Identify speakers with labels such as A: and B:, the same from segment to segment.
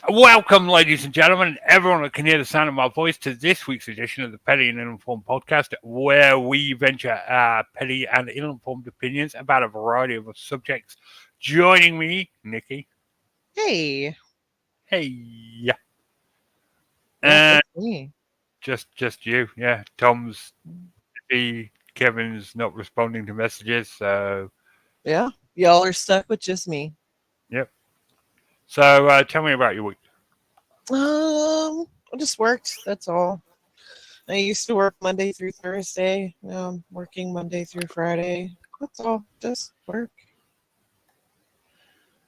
A: Welcome, ladies and gentlemen, everyone that can hear the sound of my voice, to this week's edition of the Petty and Ill-Informed Podcast, where we venture our petty and ill-informed opinions about a variety of subjects. Joining me, Nikki.
B: Hey,
A: Hey.
B: yep,
A: And
B: it's me.
A: just you. Yeah, Tom's busy. Kevin's not responding to messages, so
B: Yeah, y'all are stuck with just me.
A: yep. So tell me about your week.
B: I just worked. That's all. I used to work Monday through Thursday. Now I'm working Monday through Friday. That's all. Just work.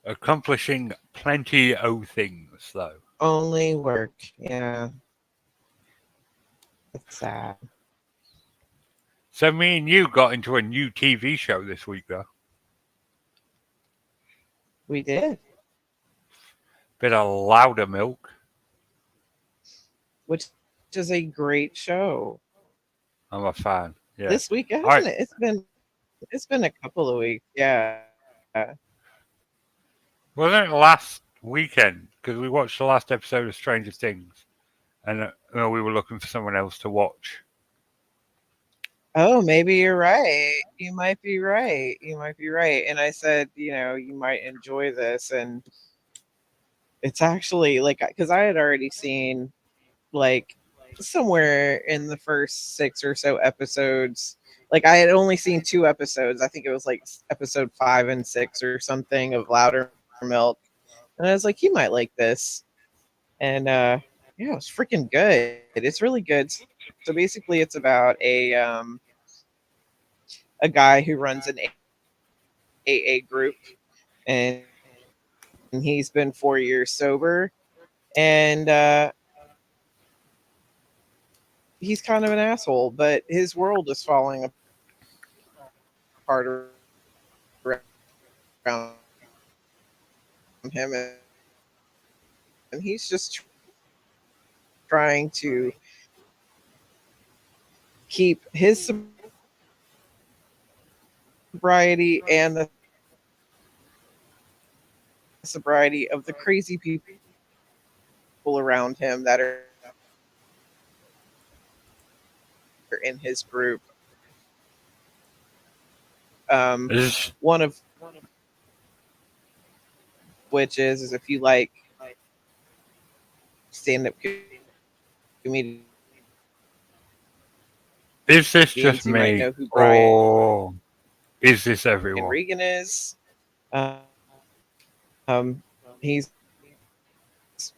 A: Accomplishing plenty of things, though.
B: Only work. Yeah, it's sad.
A: So me and you got into a new TV show this week, though.
B: We did,
A: Bit of louder milk.
B: which is a great show.
A: I'm a fan. Yeah.
B: This week,
A: All
B: hasn't
A: right.
B: it? It's been a couple of weeks. Yeah.
A: Wasn't it last weekend? Because we watched the last episode of Stranger Things, and we were looking for someone else to watch.
B: Oh, maybe you're right. You might be right. You might be right. And I said, you might enjoy this. And it's actually like, because I had already seen like somewhere in the first six or so episodes, like I had only seen two episodes. I think it was like episode 5 and 6 or something of Louder Milk. And I was like, you might like this. And yeah, it's freaking good. It's really good. So basically, it's about a guy who runs an AA group, and he's been 4 years sober, and he's kind of an asshole, but his world is falling apart around him, and he's just trying to keep his sobriety and the sobriety of the crazy people around him that are in his group.
A: Is
B: One of which is if you like stand-up
A: is this just
B: comedians, you might
A: me,
B: know who Brian
A: or is this everyone?
B: Regan is. He's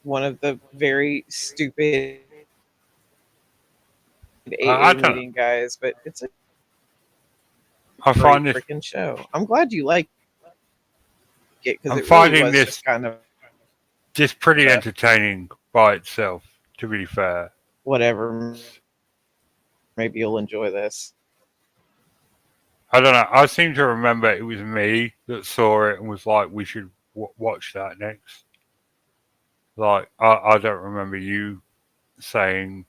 B: one of the very stupid
A: I
B: AA
A: don't know.
B: meeting guys, but it's a
A: I
B: great
A: find this.
B: freaking show. I'm glad you like it because
A: I'm
B: it really
A: finding
B: was just
A: this
B: kind of
A: just pretty
B: uh,
A: entertaining by itself. To be fair,
B: whatever. Maybe you'll enjoy this.
A: I don't know. I seem to remember it was me that saw it and was like, "We should watch that next." Like, I don't remember you saying,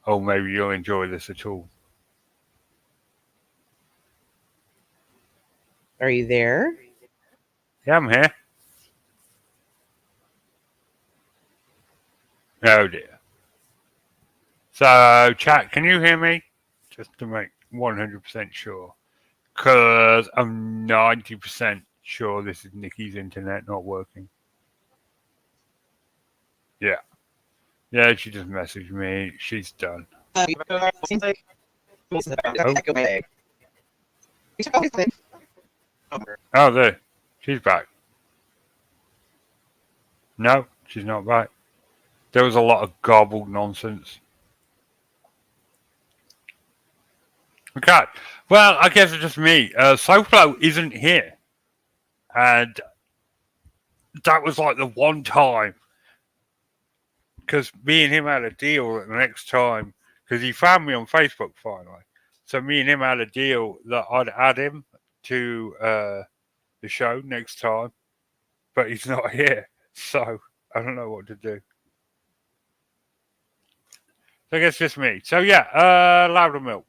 A: "Oh, maybe you'll enjoy this at all."
B: Are you there?
A: Yeah, I'm here. Oh dear. So, chat, can you hear me? Just to make 100% sure. Because I'm 90% sure this is Nikki's internet not working. Yeah. Yeah, she just messaged me. She's done.
B: Seems like
A: Oh,
B: away.
A: oh, there. She's back. No, she's not back. There was a lot of garbled nonsense. Okay. Well, I guess it's just me. SoFlo isn't here. And that was like the one time, because me and him had a deal that the next time, because he found me on Facebook finally. So me and him had a deal that I'd add him to the show next time, but he's not here. So I don't know what to do. So I guess just me. So yeah, Louder Milk.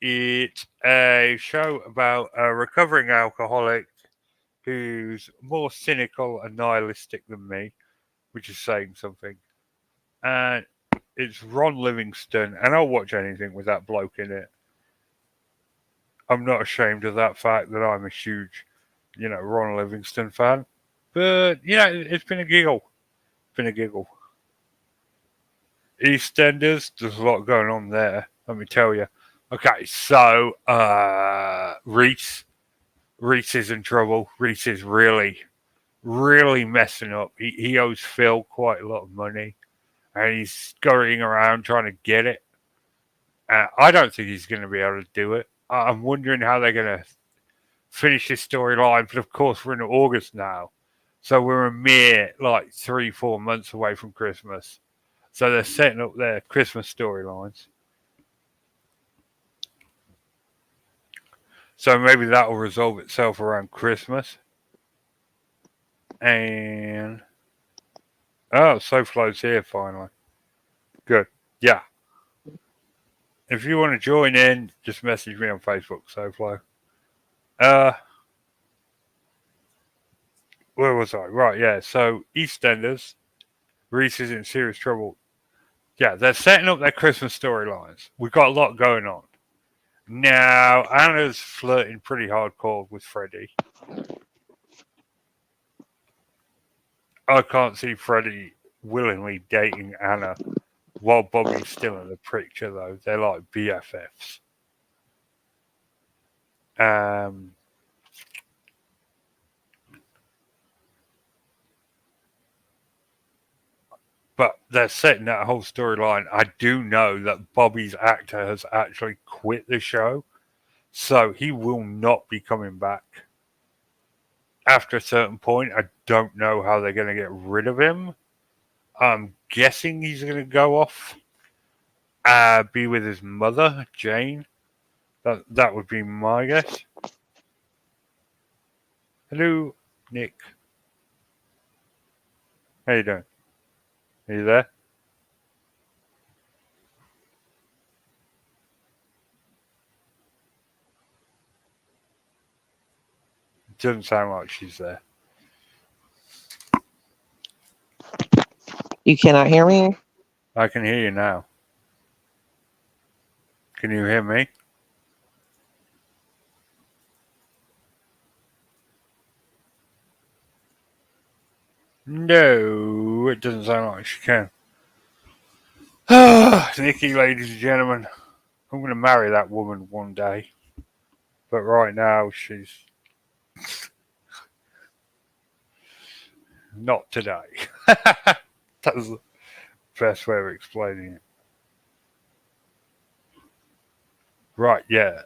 A: It's a show about a recovering alcoholic who's more cynical and nihilistic than me, which is saying something. And it's Ron Livingston, and I'll watch anything with that bloke in it. I'm not ashamed of that fact that I'm a huge, Ron Livingston fan. But, it's been a giggle. Been a giggle. EastEnders, there's a lot going on there, let me tell you. Okay, so Reese is in trouble. Reese is really, really messing up. He owes Phil quite a lot of money, and he's scurrying around trying to get it. I don't think he's going to be able to do it. I'm wondering how they're going to finish this storyline, but of course we're in August now, so we're a mere 3-4 months away from Christmas. So they're setting up their Christmas storylines. So maybe that will resolve itself around Christmas. And SoFlo's here finally. Good. Yeah. If you want to join in, just message me on Facebook, SoFlo. Where was I? Right, yeah. So EastEnders, Reese is in serious trouble. Yeah, they're setting up their Christmas storylines. We've got a lot going on. Now, Anna's flirting pretty hardcore with Freddie. I can't see Freddie willingly dating Anna while Bobby's still in the picture, though. They're like BFFs. But they're setting that whole storyline. I do know that Bobby's actor has actually quit the show, so he will not be coming back. After a certain point, I don't know how they're going to get rid of him. I'm guessing he's going to go off, be with his mother, Jane. That would be my guess. Hello, Nick. How you doing? Are you there? It doesn't sound like she's there.
B: You cannot hear me?
A: I can hear you now. Can you hear me? No, it doesn't sound like she can. Nikki, ladies and gentlemen, I'm going to marry that woman one day. But right now, she's not today. That's the best way of explaining it. Right, yeah.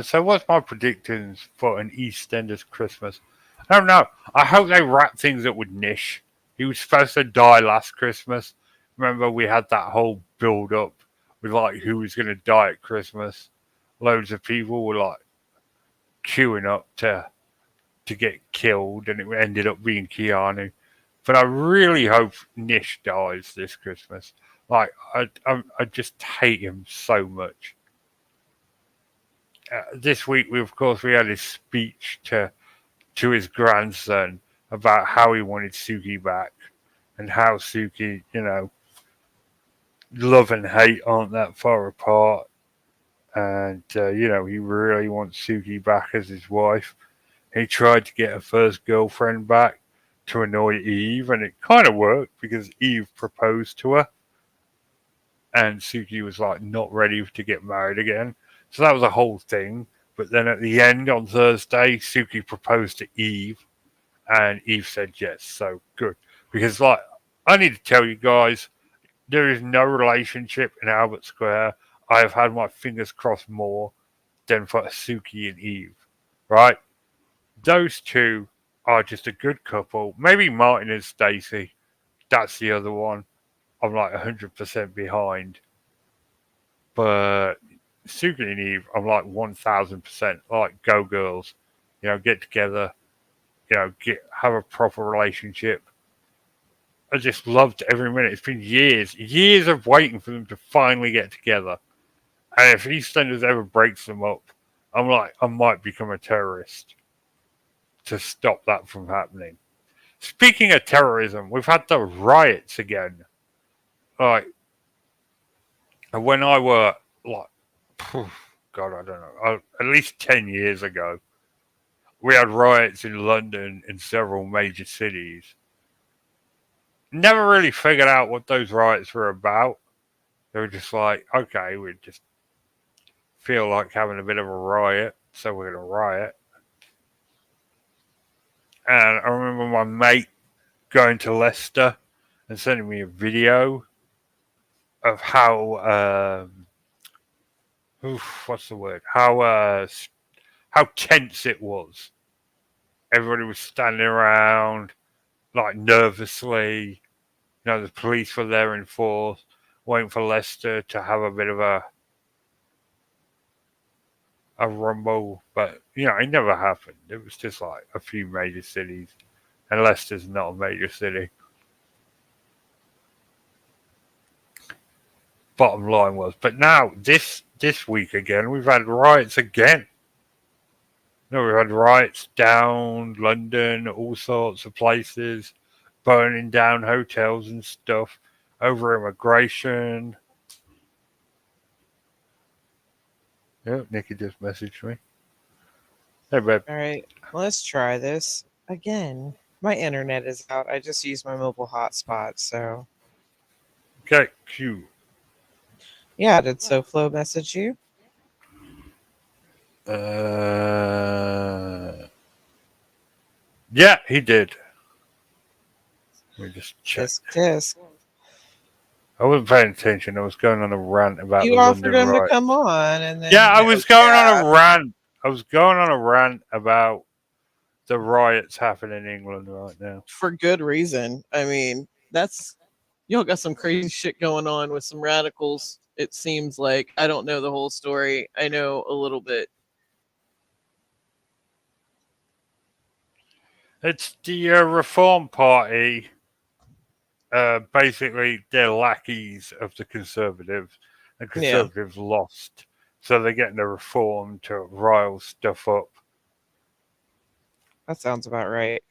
A: So what's my predictions for an EastEnders Christmas? I don't know. I hope they wrap things up with Nish. He was supposed to die last Christmas. Remember, we had that whole build-up with who was going to die at Christmas. Loads of people were queuing up to get killed, and it ended up being Keanu. But I really hope Nish dies this Christmas. I just hate him so much. This week, we had his speech to his grandson about how he wanted Suki back and how Suki, love and hate aren't that far apart. And, he really wants Suki back as his wife. He tried to get her first girlfriend back to annoy Eve, and it kind of worked because Eve proposed to her. And Suki was not ready to get married again. So that was a whole thing. But then at the end on Thursday, Suki proposed to Eve, and Eve said yes. So good. Because, I need to tell you guys, there is no relationship in Albert Square I have had my fingers crossed more than for Suki and Eve. Right? Those two are just a good couple. Maybe Martin and Stacy. That's the other one. I'm 100% behind. But Suki and Eve, I'm 1000%. Go girls. Get together. Have a proper relationship. I just loved every minute. It's been years of waiting for them to finally get together. And if EastEnders ever breaks them up, I might become a terrorist to stop that from happening. Speaking of terrorism, we've had the riots again. Like, when I were, like, God, I don't know, at least 10 years ago, we had riots in London in several major cities. Never really figured out what those riots were about. They were just like, okay, we just feel like having a bit of a riot, so we're going to riot. And I remember my mate going to Leicester and sending me a video of how, what's the word? How tense it was. Everybody was standing around, like, nervously. You know, the police were there in force, waiting for Leicester to have a bit of a rumble, but you know, it never happened. It was just like a few major cities, and Leicester's not a major city. Bottom line was, but now this week again, we've had riots again. No, we've had riots down London, all sorts of places, burning down hotels and stuff over immigration. Yeah, Nikki just messaged me. Hey, babe.
B: All right, let's try this again. My internet is out. I just used my mobile hotspot, so
A: Okay, Q.
B: yeah. Did SoFlo message you?
A: Yeah, he did. Let me just check.
B: Tisk.
A: I wasn't paying attention. I was going on a rant about
B: You
A: the
B: offered
A: London
B: him to
A: riots.
B: come on, and then
A: Yeah, I
B: he
A: was
B: goes,
A: going
B: "Yeah."
A: on a rant. I was going on a rant about the riots happening in England right now.
B: For good reason. I mean, that's y'all got some crazy shit going on with some radicals. It seems like I don't know the whole story. I know a little bit.
A: It's the Reform Party. Basically, they're lackeys of the Conservatives, and
B: Yeah,
A: Conservatives lost. So they're getting the Reform to rile stuff up.
B: that sounds about right.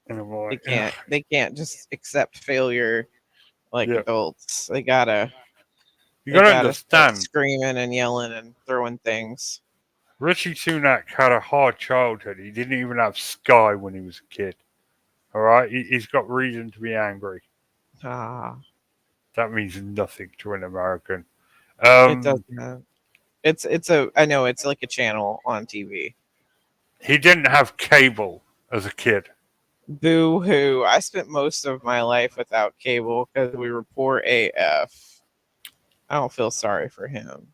A: And I'm
B: They
A: like,
B: can't. They can't just accept failure like
A: yeah.
B: adults. They gotta.
A: You
B: They
A: got to
B: gotta start
A: understand,
B: screaming and yelling and throwing things.
A: Richie Sunak had a hard childhood. He didn't even have Sky when he was a kid. All right, he's got reason to be angry.
B: Ah,
A: That means nothing to an American.
B: it doesn't. It's a. I know it's like a channel on TV.
A: He didn't have cable as a kid.
B: Boo hoo! I spent most of my life without cable because we were poor AF. I don't feel sorry for him.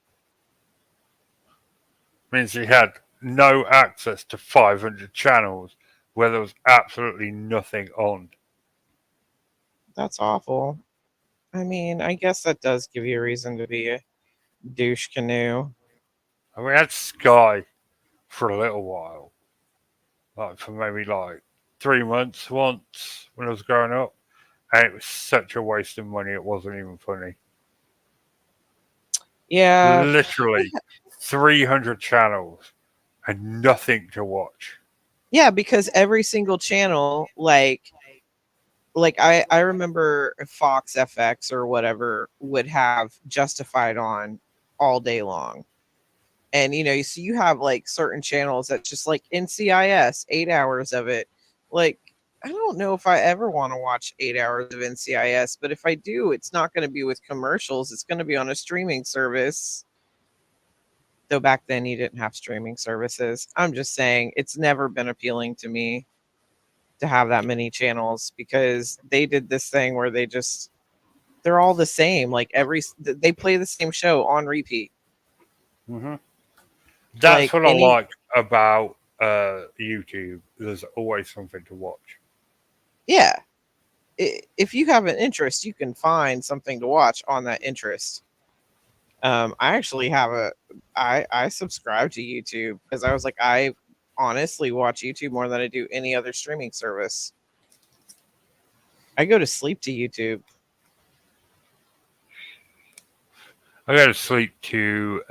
A: Means he had no access to 500 channels where there was absolutely nothing on.
B: That's awful. I mean, I guess that does give you a reason to be a douche canoe.
A: And we had Sky for a little while, like for maybe like 3 months once when I was growing up, and it was such a waste of money. It wasn't even funny.
B: Yeah,
A: Literally 300 channels and nothing to watch.
B: yeah, because every single channel, like I remember Fox FX or whatever would have Justified on all day long. And so you have like certain channels that's just like NCIS, 8 hours of it. Like, I don't know if I ever want to watch 8 hours of NCIS, but if I do, it's not going to be with commercials. It's going to be on a streaming service. Though back then you didn't have streaming services. I'm just saying it's never been appealing to me to have that many channels because they did this thing where they're all the same. Like they play the same show on repeat.
A: Hmm. That's
B: Like
A: what I like about YouTube. There's always something to watch.
B: yeah, if you have an interest, you can find something to watch on that interest. I actually have I subscribe to YouTube because I was like, I honestly watch YouTube more than I do any other streaming service. I go to sleep to YouTube.
A: I go to sleep to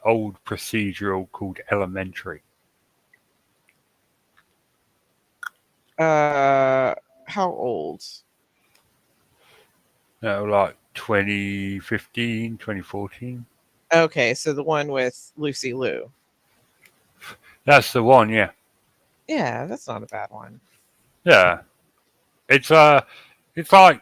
A: old procedural called Elementary.
B: Uh, How old?
A: No, like 2015, 2014.
B: Okay, so the one with Lucy Liu.
A: That's the one, yeah.
B: Yeah, that's not a bad one.
A: Yeah. It's like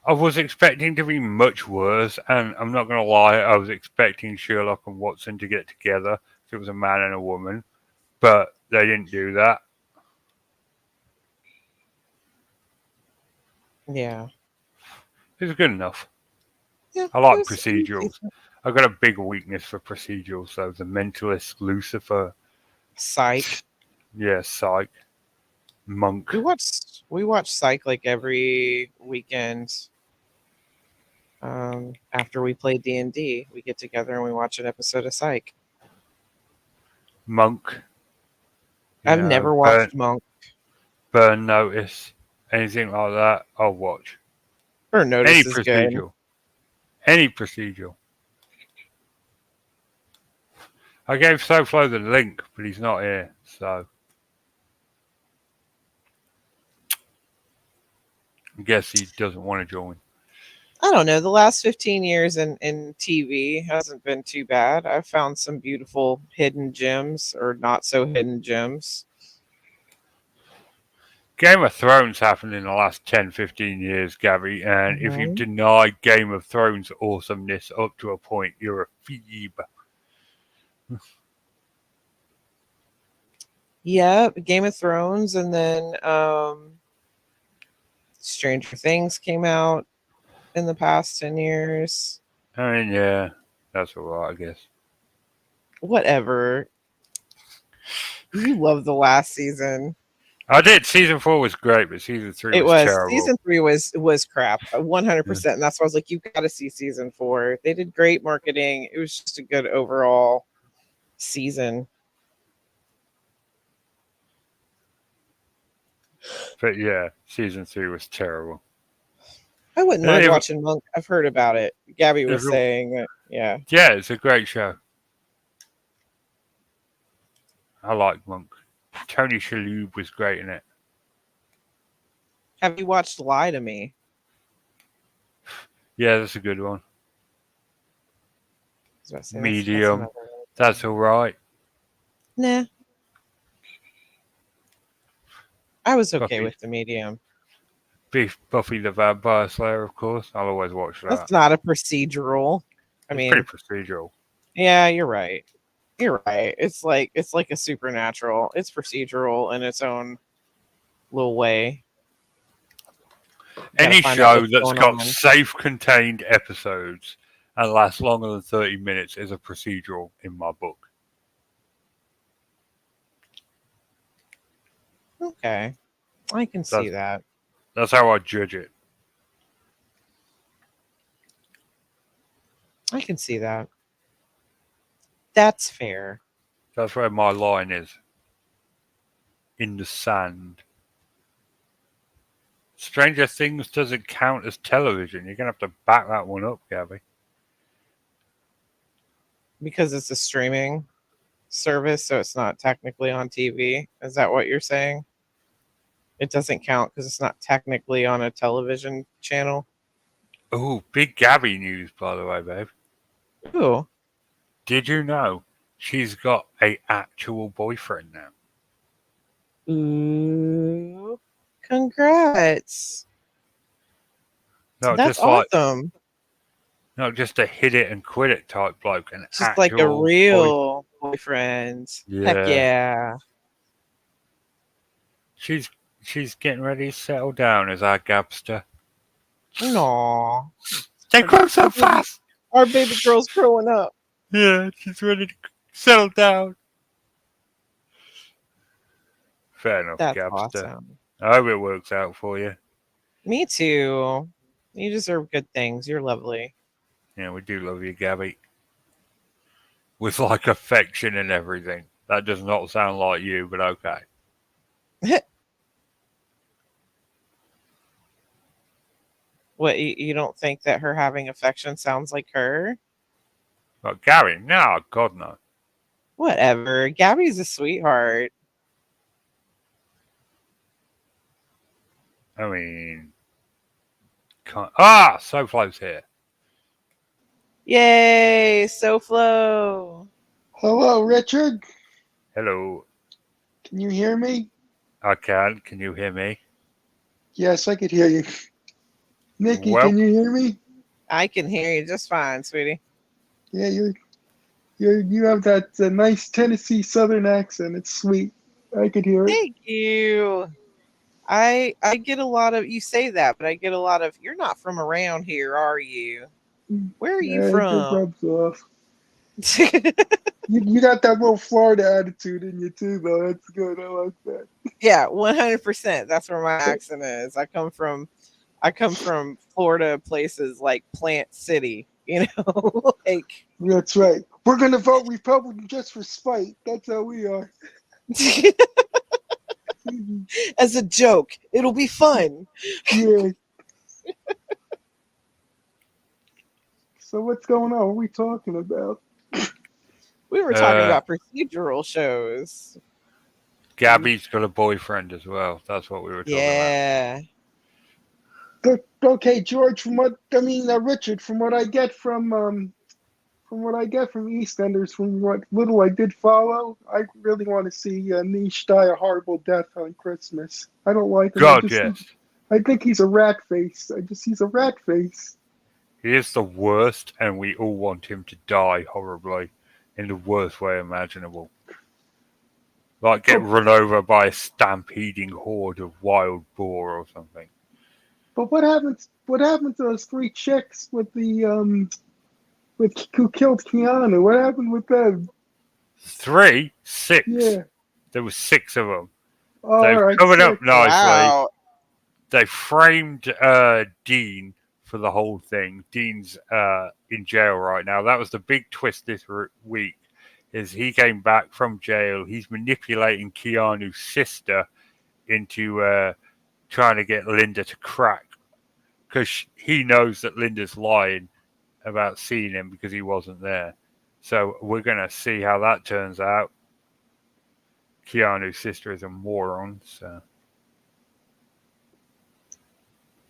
A: I was expecting to be much worse, and I'm not gonna lie, I was expecting Sherlock and Watson to get together if it was a man and a woman, but they didn't do that.
B: Yeah.
A: It was good enough.
B: Yeah,
A: I like
B: it was
A: procedurals.
B: decent.
A: I've got a big weakness for procedurals, so The Mentalist, Lucifer,
B: Psych.
A: yeah, Psych, Monk.
B: We watch Psych like every weekend. After we play D&D, we get together and we watch an episode of Psych.
A: Monk,
B: I've never
A: burn,
B: watched Monk
A: burn Notice, anything like that, I'll watch.
B: or
A: Any
B: Notice is good.
A: procedural. Any procedural. I gave SoFlo the link, but he's not here, so I guess he doesn't want to join.
B: I don't know. The last 15 years in TV hasn't been too bad. I've found some beautiful hidden gems or not so hidden gems.
A: Game of Thrones happened in the last 10, 15 years, Gabby, and if you
B: Mhm.
A: deny Game of Thrones awesomeness up to a point, you're a phoebe.
B: Yeah, Game of Thrones, and then Stranger Things came out in the past 10 years.
A: I mean, yeah, that's all right, I guess.
B: Whatever. You love the last season.
A: I did. Season 4 was great, but season 3
B: It
A: was
B: was
A: terrible.
B: season 3 was crap,
A: Yeah.
B: 100%. And that's why I was like, you got to see season 4. They did great marketing. It was just a good overall season.
A: But yeah, season 3 was terrible.
B: I wouldn't
A: And
B: mind
A: if-
B: watching Monk. I've heard about it. Gabby
A: if
B: was
A: it-
B: saying that, yeah.
A: yeah, it's a great show. I like Monk. Tony Shalhoub was great in it.
B: Have you watched Lie to Me?
A: Yeah, that's a good one.
B: I was about to say,
A: Medium.
B: another one.
A: That's all right.
B: Nah. I was okay
A: Buffy.
B: with the medium.
A: Buffy the Vampire Slayer, of course. I'll always watch that.
B: That's not a procedural. I
A: It's
B: mean,
A: pretty procedural.
B: yeah, you're right. You're right. It's like a supernatural. It's procedural in its own little way.
A: Any
B: Gotta find out
A: show
B: what's
A: that's
B: going
A: got
B: on.
A: safe-contained episodes and lasts longer than 30 minutes is a procedural in my book.
B: Okay, I can see that.
A: That's how I judge it.
B: I can see that. That's fair.
A: That's where my line is. In the sand. Stranger Things doesn't count as television. You're going to have to back that one up, Gabby.
B: Because it's a streaming service, so it's not technically on TV. Is that what you're saying? It doesn't count because it's not technically on a television channel.
A: Oh, big Gabby news, by the way, babe.
B: Ooh.
A: Did you know she's got a actual boyfriend now?
B: Ooh. Congrats.
A: No,
B: That's
A: just like
B: awesome.
A: not just a hit it and quit it type bloke. An
B: Just like a
A: actual
B: real boyfriend. Heck
A: Yeah.
B: yeah.
A: She's getting ready to settle down as our Gabster.
B: No.
A: They grow so fast.
B: Our baby girl's growing up.
A: Yeah, she's ready to settle down. Fair enough,
B: That's
A: Gabster.
B: awesome.
A: I hope it works out for you.
B: Me too. You deserve good things. You're lovely.
A: Yeah, we do love you, Gabby. With like affection and everything. That does not sound like you, but okay.
B: What, you don't think that her having affection sounds like her?
A: But Gabby, no, God no.
B: Whatever. Gabby's a sweetheart.
A: I mean, SoFlo's here.
B: Yay, SoFlo.
C: Hello, Richard.
A: Hello.
C: Can you hear me?
A: I can. Can you hear me?
C: Yes, I could hear you. Nikki,
A: Well,
C: can you hear me?
B: I can hear you just fine, sweetie.
C: Yeah, you have that nice Tennessee Southern accent. It's sweet. I could hear it.
B: Thank you. I get a lot of, you say that, but I get a lot of, you're not from around here, are you? Where are you
C: It
B: from?
C: rubs off. You got that little Florida attitude in you too, though. That's good. I like that.
B: Yeah, 100%. That's where my accent is. I come from Florida places like Plant City, you know, like
C: That's right. We're gonna vote Republican just for spite. That's how we are.
B: as a joke. It'll be fun.
C: Yeah. So what's going on? What are we talking about?
B: We were talking about procedural shows.
A: Gabby's got a boyfriend as well. That's what we were talking about.
B: Yeah.
C: Okay, George. Richard. From what I get from EastEnders, from what little I did follow, I really want to see Nish die a horrible death on Christmas. I don't like him.
A: God, yes.
C: I think he's a rat face. He's a rat face.
A: He is the worst, and we all want him to die horribly in the worst way imaginable. Like get run over by a stampeding horde of wild boar or something.
C: But what happened to those three chicks with the with who killed Keanu? What happened with them?
A: 3? 6?
C: Yeah.
A: There were 6 of them.
C: Oh,
A: They've
C: right,
A: covered up
C: 6.
A: nicely.
B: Wow.
A: They framed Dean for the whole thing. Dean's in jail right now. That was the big twist this week. Is he came back from jail. He's manipulating Keanu's sister into trying to get Linda to crack. Because he knows that Linda's lying about seeing him because he wasn't there. So we're going to see how that turns out. Keanu's sister is a moron, so...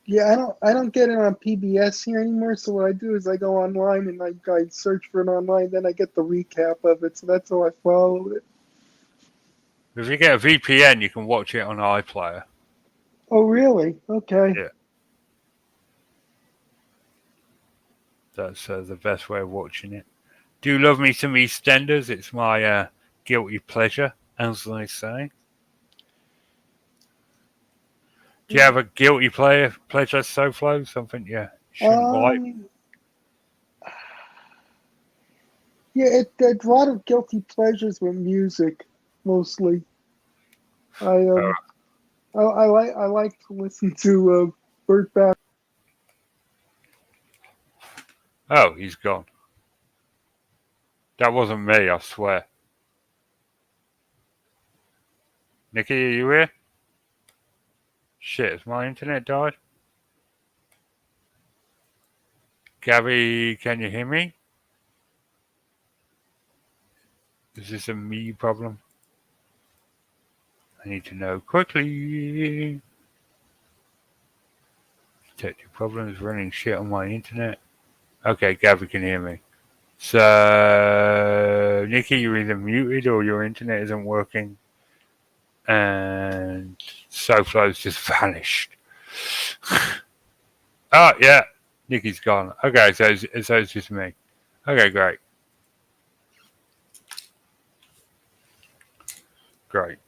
C: Yeah, I don't get it on PBS here anymore. So what I do is I go online and I search for it online. Then I get the recap of it. So that's how I follow it.
A: If you get a VPN, you can watch it on iPlayer.
C: Oh, really? Okay.
A: Yeah. That's the best way of watching it. Do you love me some EastEnders? It's my guilty pleasure, as they say. Do you have a guilty pleasure, SoFlo? Something you shouldn't like?
C: Yeah, a lot of guilty pleasures with music, mostly. I like to listen to Burt Bacharach.
A: Oh, he's gone. That wasn't me, I swear. Nikki, are you here? Shit, has my internet died? Gabby, can you hear me? Is this a me problem? I need to know quickly. Detective problems, running shit on my internet. Okay, Gabby can hear me. So, Nikki, you're either muted or your internet isn't working. And SoFlo's just vanished. Oh, yeah. Nikki's gone. Okay, so it's just me. Okay, great. Great.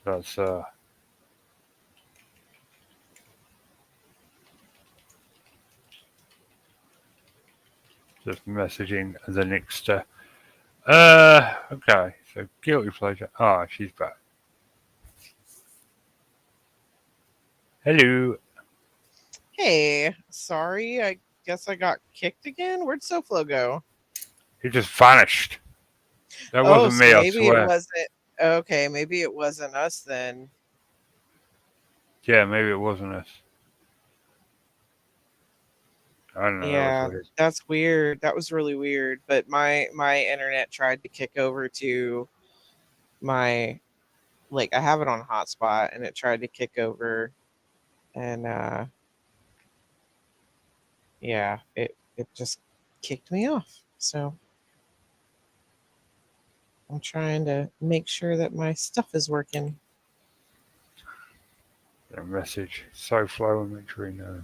A: That's just messaging the next okay, so guilty pleasure. Ah, she's back. Hello.
B: Hey, sorry. I guess I got kicked again. Where'd SoFlo go?
A: He just vanished. That wasn't
B: so
A: me, I
B: maybe
A: swear.
B: it wasn't. Okay, maybe it wasn't us then.
A: Yeah, maybe it wasn't us. I don't know.
B: Yeah, that's weird. That was really weird. But my internet tried to kick over to my like I have it on hotspot and it tried to kick over, and yeah, it just kicked me off. So I'm trying to make sure that my stuff is working.
A: A message. SoFlo and make sure you know.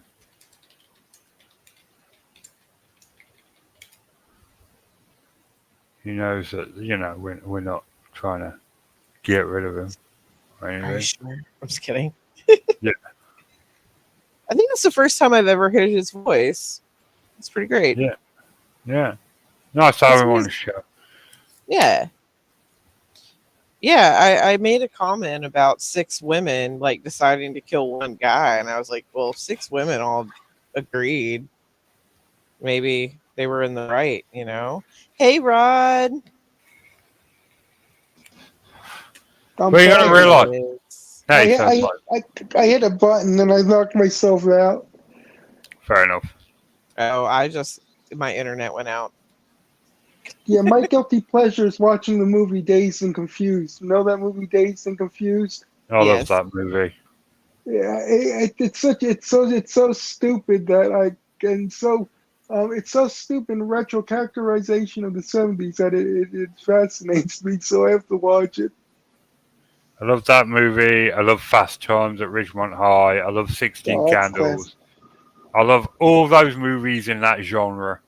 A: He knows that, we're not trying to get rid of him or
B: Are you
A: anything.
B: sure? I'm just kidding.
A: Yeah.
B: I think that's the first time I've ever heard his voice. It's pretty great.
A: Yeah. Yeah. Nice to have him on the show.
B: Yeah. Yeah, I made a comment about 6 women like deciding to kill one guy, and I was like, well, if 6 women all agreed, maybe they were in the right, you know? Hey, Rod.
C: I'm
A: Well, you gotta
C: back.
B: There
A: realize.
B: he is.
A: Hey,
C: I hit a button and I knocked myself out.
A: fair enough.
B: Oh, my internet went out.
C: Yeah, my guilty pleasure is watching the movie Dazed and Confused. You know that movie Dazed and Confused?
A: I love
B: Yes.
A: that movie.
C: Yeah, it's so stupid that it's so stupid retro characterization of the 70s that it fascinates me. So I have to watch it.
A: I love that movie. I love Fast Times at Ridgemont High. I love 16
C: Oh, that's
A: Candles. I love all those movies in that genre.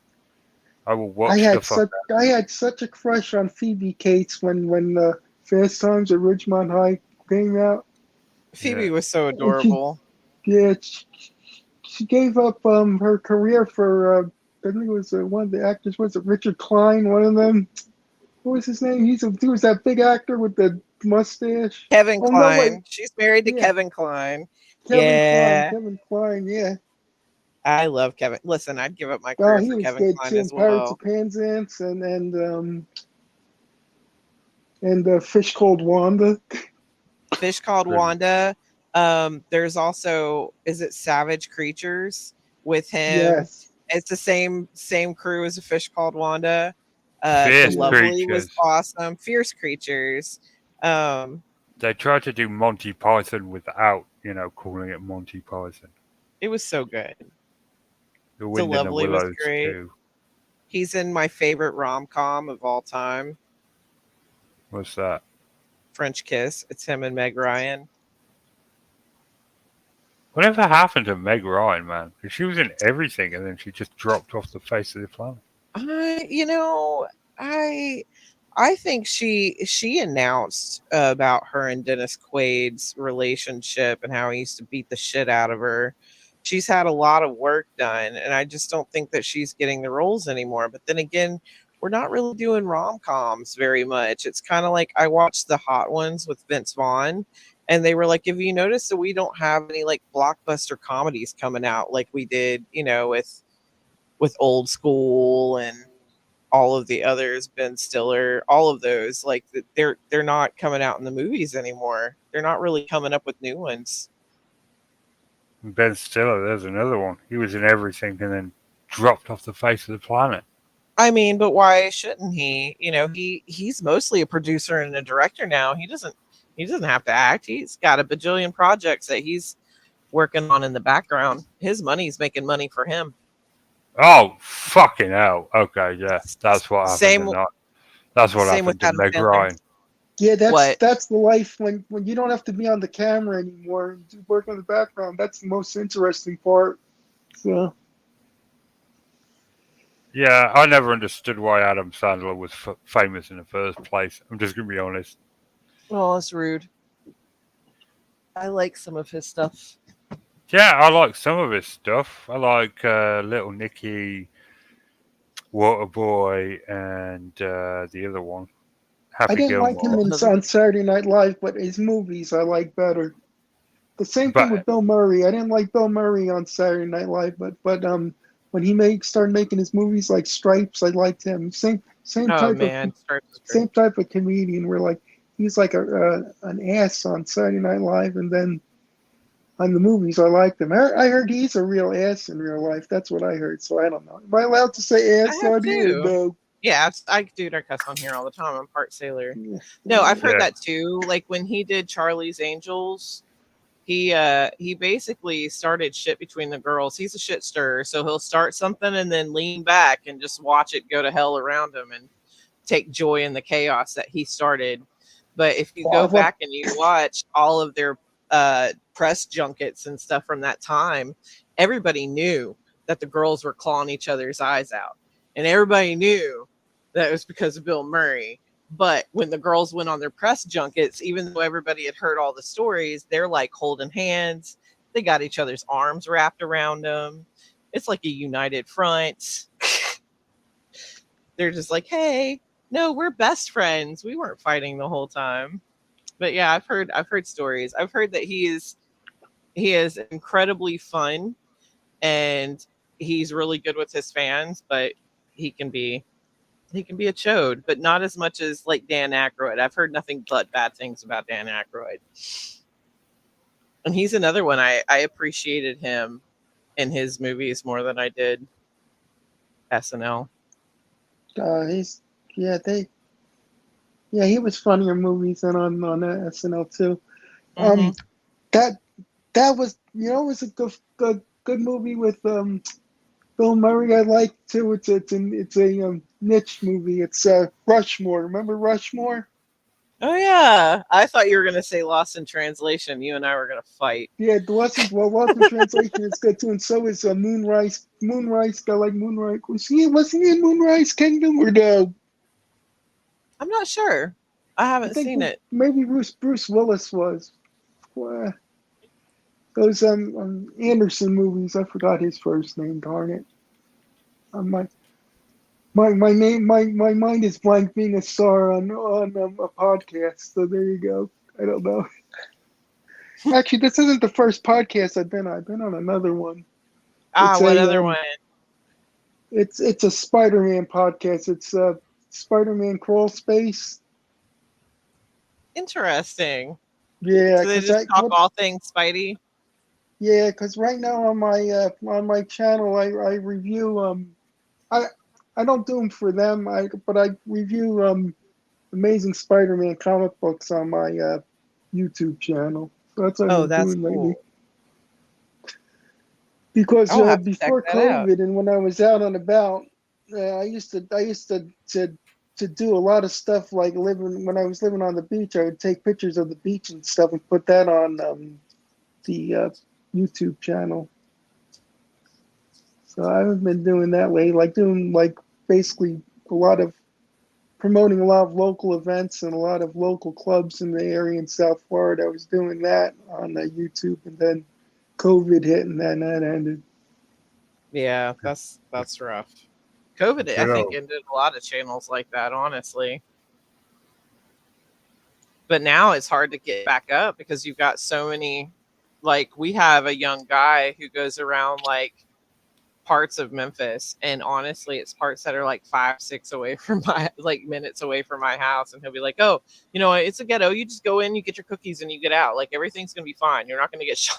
A: I will watch the fuck out.
C: I had such a crush on Phoebe Cates when Fast Times at Ridgemont High came out.
B: Phoebe
A: Yeah.
B: was so
C: And
B: adorable.
C: Yeah, she gave up her career for I think it was one of the actors. Was it Richard Klein? One of them. What was his name? He was that big actor with the mustache.
B: Kevin
C: Oh no, wait,
B: Kline. She's married to
C: yeah,
B: Kevin Kline.
C: Kevin Kline.
B: Yeah.
C: Kevin Kline, yeah.
B: I love Kevin. Listen, I'd give up my
C: Oh,
B: career
C: he
B: for
C: was
B: Kevin
C: good
B: Kline
C: too.
B: as
C: In Pirates of
B: well.
C: Penzance and Fish Called Wanda.
B: Fish Called Wanda. There's also, is it Savage Creatures with him?
C: Yes.
B: It's the same crew as A Fish Called Wanda. The
A: Fierce
B: Lovely was
A: Creatures.
B: awesome. Fierce Creatures.
A: They tried to do Monty Python without, calling it Monty Python.
B: It was so good.
A: The Wind in the
B: Lovely was
A: Willows
B: great.
A: too.
B: He's in my favorite rom-com of all time,
A: What's that?
B: French Kiss. It's him and Meg Ryan.
A: Whatever happened to Meg Ryan, man? 'Cause she was in everything and then she just dropped off the face of the planet.
B: I think she announced about her and Dennis Quaid's relationship and how he used to beat the shit out of her. She's had a lot of work done, and I just don't think that she's getting the roles anymore. But then again, we're not really doing rom-coms very much. It's kind of like I watched the Hot Ones with Vince Vaughn, and they were like, "If you notice that we don't have any like blockbuster comedies coming out like we did, with Old School and all of the others, Ben Stiller, all of those, like they're not coming out in the movies anymore. They're not really coming up with new ones."
A: And Ben Stiller, there's another one. He was in everything and then dropped off the face of the planet.
B: I mean, but why shouldn't he? He's mostly a producer and a director now. He doesn't have to act. He's got a bajillion projects that he's working on in the background. His money's making money for him.
A: Oh, fucking hell. Okay, yeah. That's what happened
B: Same
A: tonight. That's what
B: same
A: happened
B: with
A: to
B: Adam
A: Meg
B: Sandler.
A: Ryan.
C: Yeah,
B: What?
C: that's the life when you don't have to be on the camera anymore and do work in the background. That's the most interesting part. So
A: Yeah, I never understood why Adam Sandler was famous in the first place. I'm just going to be honest.
B: Oh, that's rude. I like some of his stuff.
A: Yeah, I like some of his stuff. I like Little Nicky, Waterboy, and the other one, Happy
C: I didn't like him
A: Gilmore.
C: on Saturday Night Live, but his movies I like better. The same thing
A: But
C: with Bill Murray. I didn't like Bill Murray on Saturday Night Live, but when he started making his movies like Stripes, I liked him. Same
B: Oh
C: type
B: man,
C: same type of comedian. Where like he's like an ass on Saturday Night Live, and then on the movies I liked him. I heard he's a real ass in real life. That's what I heard. So I don't know. Am I allowed to say
B: I
C: ass
B: have
C: on here?
B: too.
C: No.
B: Yeah, dude, I cuss on here all the time. I'm part sailor.
C: Yeah.
B: No, I've heard
A: Yeah.
B: that too. Like when he did Charlie's Angels, he basically started shit between the girls. He's a shit stirrer, so he'll start something and then lean back and just watch it go to hell around him and take joy in the chaos that he started. But if you
C: Well,
B: go
C: I've like-
B: back and you watch all of their press junkets and stuff from that time, everybody knew that the girls were clawing each other's eyes out, and everybody knew that it was because of Bill Murray. But when the girls went on their press junkets, even though everybody had heard all the stories, they're like holding hands. They got each other's arms wrapped around them. It's like a united front. They're just like, hey, no, we're best friends. We weren't fighting the whole time. But yeah, I've heard stories. I've heard that he is incredibly fun and he's really good with his fans, but he can be a chode, but not as much as like Dan Aykroyd. I've heard nothing but bad things about Dan Aykroyd. And he's another one. I appreciated him in his movies more than I did SNL.
C: He's yeah he was funnier movies than on SNL too.
B: Mhm.
C: That was was a good movie with Bill Murray. I like too. It's a niche movie. It's Rushmore. Remember Rushmore?
B: Oh yeah, I thought you were gonna say Lost in Translation. You and I were gonna fight.
C: Yeah, the Lost in Translation is good too, and so is Moonrise. Moonrise, I like Moonrise. Was he in Moonrise Kingdom or no?
B: I'm not sure. I
C: I
B: haven't
C: think
B: seen it.
C: maybe Bruce Willis was. Those Anderson movies. I forgot his first name. Darn it. My name my mind is blank being a star on a podcast. So there you go. I don't know. Actually, this isn't the first podcast I've been on. I've been on another one. It's
B: What
C: a,
B: other one?
C: It's a Spider-Man podcast. It's Spider-Man Crawl Space.
B: Interesting.
C: Yeah,
B: So they
C: because
B: just talk all things Spidey.
C: yeah, because right now on my channel I review I don't do them for them. But I review Amazing Spider-Man comic books on my YouTube channel. So that's what I've
B: Oh,
C: been
B: that's
C: doing
B: cool.
C: lately. Because
B: I'll have to check
C: before
B: that out.
C: COVID and when I was out and about, I used to do a lot of stuff like when I was living on the beach. I would take pictures of the beach and stuff and put that on the YouTube channel. So I haven't been doing that lately, like doing like basically promoting a lot of local events and a lot of local clubs in the area in South Florida. I was doing that on YouTube, and then COVID hit, and then that ended.
B: Yeah, that's rough. COVID, I
A: Yeah.
B: think, ended a lot of channels like that, honestly. But now it's hard to get back up because you've got so many. Like, we have a young guy who goes around like parts of Memphis, and honestly, it's parts that are like 5-6 away from minutes away from my house, and he'll be like, "Oh, it's a ghetto. You just go in, you get your cookies, and you get out. Like, everything's gonna be fine. You're not gonna get shot."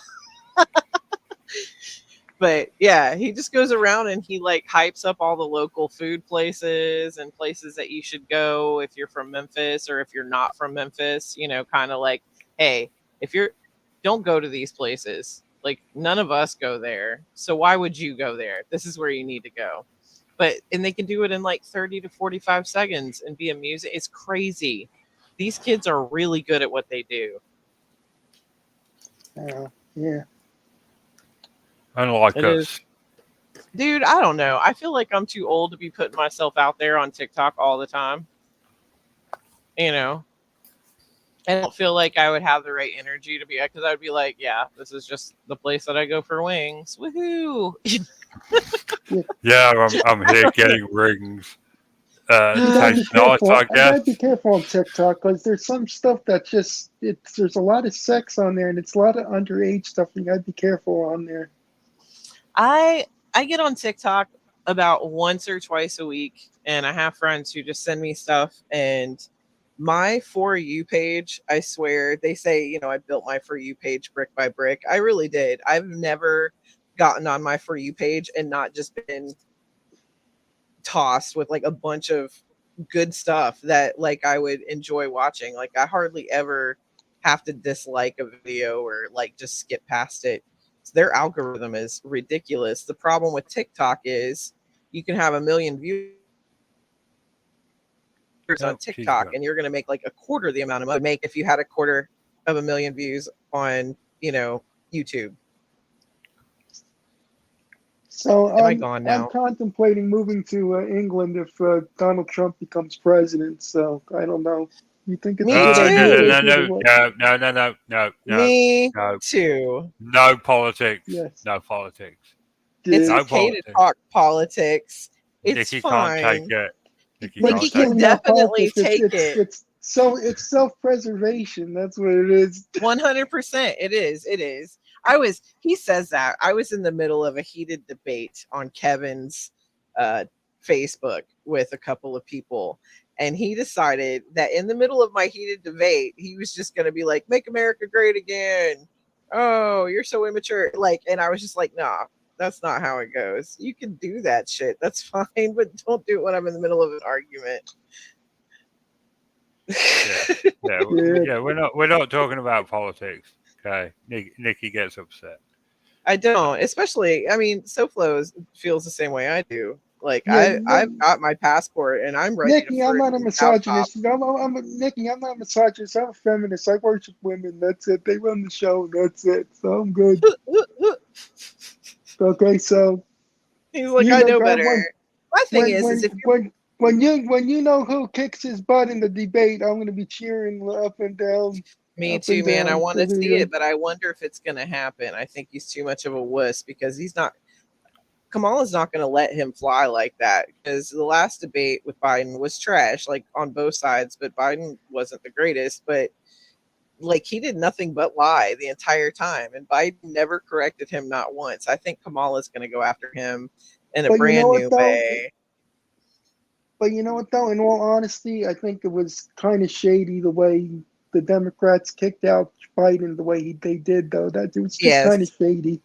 B: But yeah, he just goes around and he like hypes up all the local food places and places that you should go if you're from Memphis or if you're not from Memphis, kind of like, hey, don't go to these places. Like, none of us go there. So why would you go there? This is where you need to go. And they can do it in like 30 to 45 seconds and be amusing. It's crazy. These kids are really good at what they do.
C: Yeah.
A: Unlike
B: It
A: us.
B: Dude, I don't know. I feel like I'm too old to be putting myself out there on TikTok all the time. I don't feel like I would have the right energy to be, because I would be like, yeah, this is just the place that I go for wings. Woohoo!
A: Yeah, I'm here getting rings.
C: You gotta be
A: Tastes nice,
C: careful.
A: I
C: I gotta
A: guess.
C: be careful on TikTok because there's some stuff that there's a lot of sex on there and it's a lot of underage stuff. You gotta be careful on there.
B: I get on TikTok about once or twice a week, and I have friends who just send me stuff. And my For You page, I swear, they say, I built my For You page brick by brick. I really did. I've never gotten on my For You page and not just been tossed with like a bunch of good stuff that like I would enjoy watching. Like I hardly ever have to dislike a video or like just skip past it. Their algorithm is ridiculous. The problem with TikTok is you can have 1 million views
A: Oh,
B: on
A: she's
B: TikTok
A: gone.
B: and you're going to make like a quarter the amount of money make if you had a quarter of 1 million views on, YouTube.
C: So
B: Am I gone
C: I'm
B: now?
C: contemplating moving to England if Donald Trump becomes president. So I don't know. You think it's a
B: Me
C: good
A: No,
C: idea?
A: no,
B: too.
A: no,
C: Or
A: no,
C: what?
A: no, no, no, no, no, no,
B: Me
A: no,
B: too.
A: no politics.
C: Yes.
A: No politics.
B: It's
C: Yeah.
A: No
B: okay to
A: politics.
B: talk politics. It's
A: Nikki can't take
B: fine.
A: it. Nikki
C: But
B: Nikki
A: can't
C: it's
A: take
C: really
B: can
A: it.
C: not
B: definitely
C: politics.
B: take it.
C: It's self-preservation. That's what it is.
B: 100%. It is. It is. He says that. I was in the middle of a heated debate on Kevin's Facebook with a couple of people. And he decided that in the middle of my heated debate, he was just going to be like, make America great again. Oh, you're so immature. Like, and I was just like, nah, that's not how it goes. You can do that shit. That's fine, but don't do it when I'm in the middle of an argument.
A: Yeah,
C: Yeah.
A: yeah. We're not talking about politics. Okay, Nikki gets upset.
B: I don't, especially. I mean, SoFlo feels the same way I do. Like
C: Yeah.
B: I've got my passport and I'm ready to
C: Nikki, I'm not a
B: freaking couch hop.
C: misogynist. Nikki, I'm not a misogynist. I'm a feminist. I worship women. That's it. They run the show. That's it. So I'm good. Okay, so
B: He's like, I know better. My thing
C: when
B: is
C: when
B: if
C: when when you know who kicks his butt in the debate, I'm gonna be cheering up and down,
B: me
C: up
B: too,
C: and
B: man. I
C: down.
B: want
C: So
B: to
C: there
B: see
C: you
B: it, but I wonder if it's gonna happen. I think he's too much of a wuss because he's not. Kamala's not going to let him fly like that because the last debate with Biden was trash, like on both sides. But Biden wasn't the greatest, but like he did nothing but lie the entire time, and Biden never corrected him, not once. I think Kamala's going to go after him in a
C: But you know
B: brand
C: what
B: new
C: though?
B: way.
C: But you know what though? In all honesty, I think it was kind of shady the way the Democrats kicked out Biden the way they did though. That it was just kind of
B: Yes.
C: shady.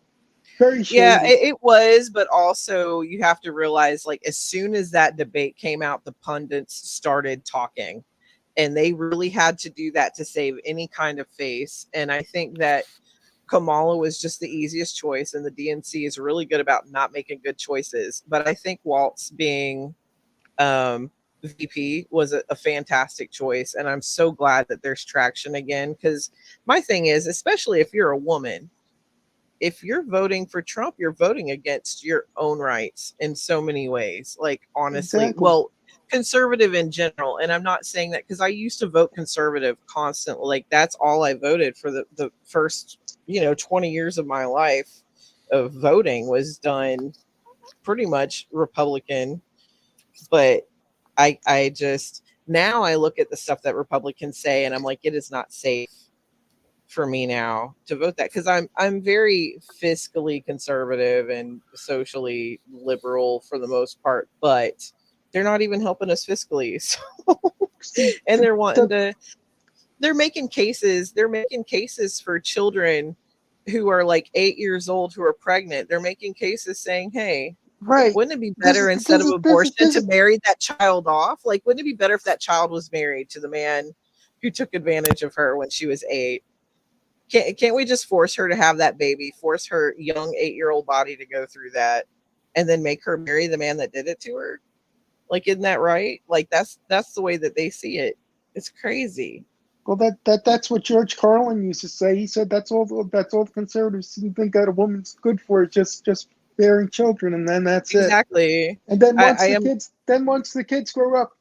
C: Very
B: Yeah,
C: shady.
B: it was, but also you have to realize like as soon as that debate came out, the pundits started talking. And they really had to do that to save any kind of face. And I think that Kamala was just the easiest choice, and the DNC is really good about not making good choices. But I think Waltz being VP was a fantastic choice, and I'm so glad that there's traction again. Because my thing is, especially if you're a woman, if you're voting for Trump, you're voting against your own rights in so many ways. Like, honestly,
C: Exactly.
B: well, conservative in general. And I'm not saying that because I used to vote conservative constantly. Like, that's all I voted for the first, 20 years of my life of voting was done pretty much Republican. But I just, now I look at the stuff that Republicans say and I'm like, it is not safe for me now to vote that because I'm very fiscally conservative and socially liberal for the most part, but they're not even helping us fiscally. So, and they're making cases for children who are like 8 years old who are pregnant. They're making cases saying, hey,
C: Right.
B: wouldn't it be
C: This
B: better
C: is
B: instead
C: this
B: of
C: is this is
B: abortion
C: this
B: to
C: is
B: marry that child off? Like, wouldn't it be better if that child was married to the man who took advantage of her when she was 8? Can't we just force her to have that baby, force her young 8-year-old body to go through that, and then make her marry the man that did it to her? Like, isn't that right? Like, that's the way that they see it. It's crazy.
C: well that's what George Carlin used to say. He said that's all the conservatives think that a woman's good for, just bearing children, and then that's it.
B: Exactly.
C: And then
B: I am.
C: once the kids grow up,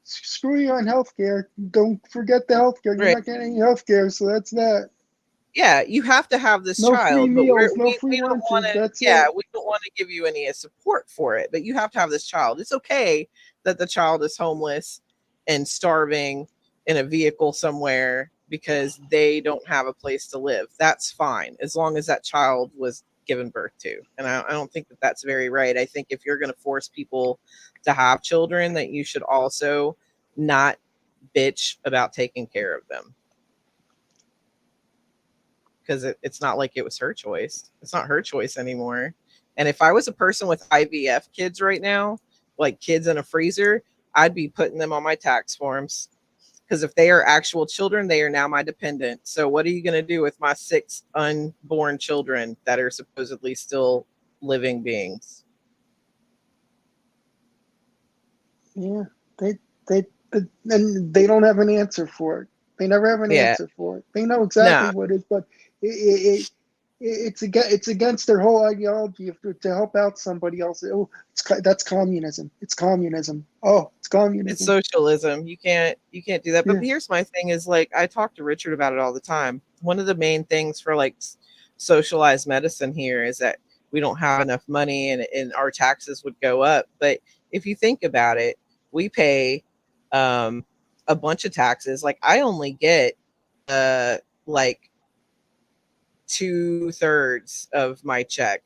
C: screw you on healthcare. Don't forget the healthcare. You're
B: Right.
C: not getting any healthcare, so that's that.
B: Yeah, you have to have this
C: No free
B: child, but
C: meals, no
B: we
C: free
B: don't want
C: lunches.
B: to.
C: That's
B: Yeah,
C: it.
B: we don't want to give you any support for it, but you have to have this child. It's okay that the child is homeless and starving in a vehicle somewhere because they don't have a place to live. That's fine as long as that child was given birth to. And I don't think that that's very right. I think if you're going to force people to have children, that you should also not bitch about taking care of them. Because it's not like it was her choice. It's not her choice anymore. And if I was a person with IVF kids right now, like kids in a freezer, I'd be putting them on my tax forms. Because if they are actual children, they are now my dependent. So what are you going to do with my 6 unborn children that are supposedly still living beings?
C: Yeah, they and they don't have an answer for it. They never have an
B: Yeah.
C: answer for it. They know exactly
B: No.
C: what it is, but it's against their whole ideology to help out somebody else. Oh, that's communism. It's communism. Oh, it's
B: It's
C: communism.
B: socialism. You can't do that. But
C: Yeah.
B: here's my thing is like I talk to Richard about it all the time. One of the main things for like socialized medicine here is that we don't have enough money and our taxes would go up. But if you think about it, we pay a bunch of taxes. Like I only get like 2/3 of my check.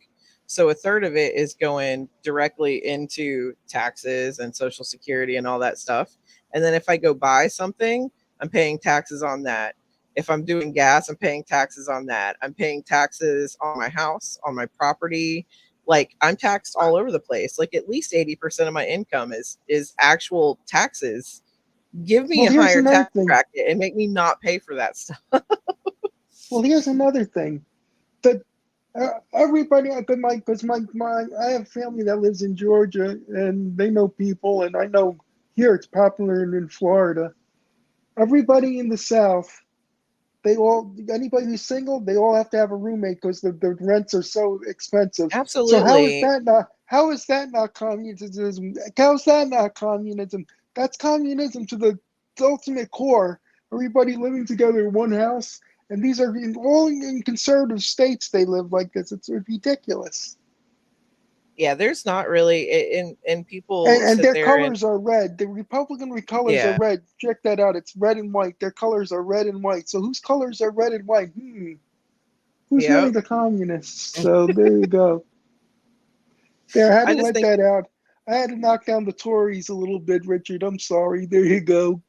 B: So a third of it is going directly into taxes and social security and all that stuff. And then if I go buy something, I'm paying taxes on that. If I'm doing gas, I'm paying taxes on that. I'm paying taxes on my house, on my property. Like I'm taxed all over the place. Like at least 80% of my income is actual taxes. Give me
C: Well,
B: a
C: here's
B: higher
C: another
B: tax
C: thing.
B: bracket and make me not pay for that stuff.
C: Well, here's another thing. That everybody, because I have family that lives in Georgia, and they know people, and I know here it's popular in Florida. Everybody in the South, anybody who's single, they all have to have a roommate because the rents are so expensive. So
B: Absolutely.
C: how is that not communism? How is that not communism? That's communism to the ultimate core. Everybody living together in one house, and these are all in conservative states. They live like this. It's ridiculous.
B: Yeah, there's not really and people
C: And
B: sit
C: their
B: there and
C: colors are red. The Republican colors are
B: yeah,
C: red. Check that out. It's red and white. Their colors are red and white. So whose colors are red and white? Who's really
B: yep.
C: the communists? So there you go. There, I had
B: I
C: to
B: just
C: let
B: think
C: that out. I had to knock down the Tories a little bit, Richard. I'm sorry. There you go.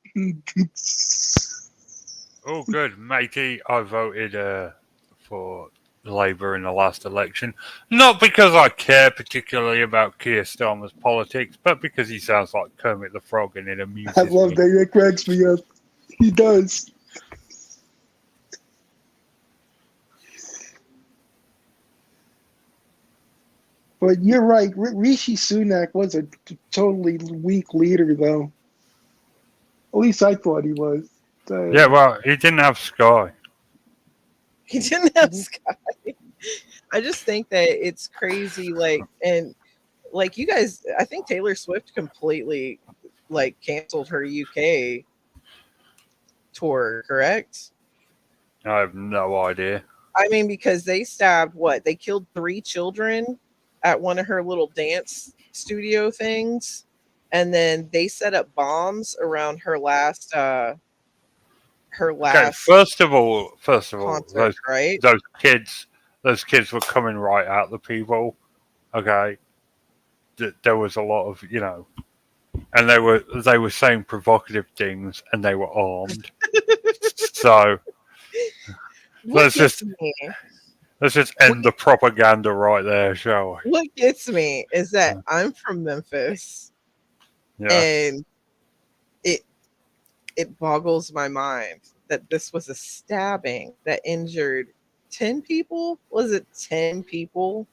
A: Oh, good, matey. I voted for Labour in the last election. Not because I care particularly about Keir Starmer's politics, but because he sounds like Kermit the Frog and it
C: I
A: amuses
C: love
A: me.
C: that. It cracks me up. He does. But you're right. Rishi Sunak was a totally weak leader, though. At least I thought he was.
A: Yeah, well, he didn't have Sky.
B: he didn't have Sky. I just think that it's crazy, like and like you guys I think Taylor Swift completely like canceled her UK tour, correct?
A: I have no idea.
B: I mean, because they stabbed what? They killed 3 children at one of her little dance studio things. And then they set up bombs around her last
A: Okay, first of all,
B: concert, right?
A: those kids were coming right at the people. Okay, there was a lot of and they were saying provocative things, and they were armed. So
B: What
A: let's
B: gets
A: just
B: me
A: end the propaganda right there, shall
B: what gets me is that
A: we?
B: I'm from Memphis
A: Yeah.
B: and it it boggles my mind that this was a stabbing that injured 10 people. Was it 10 people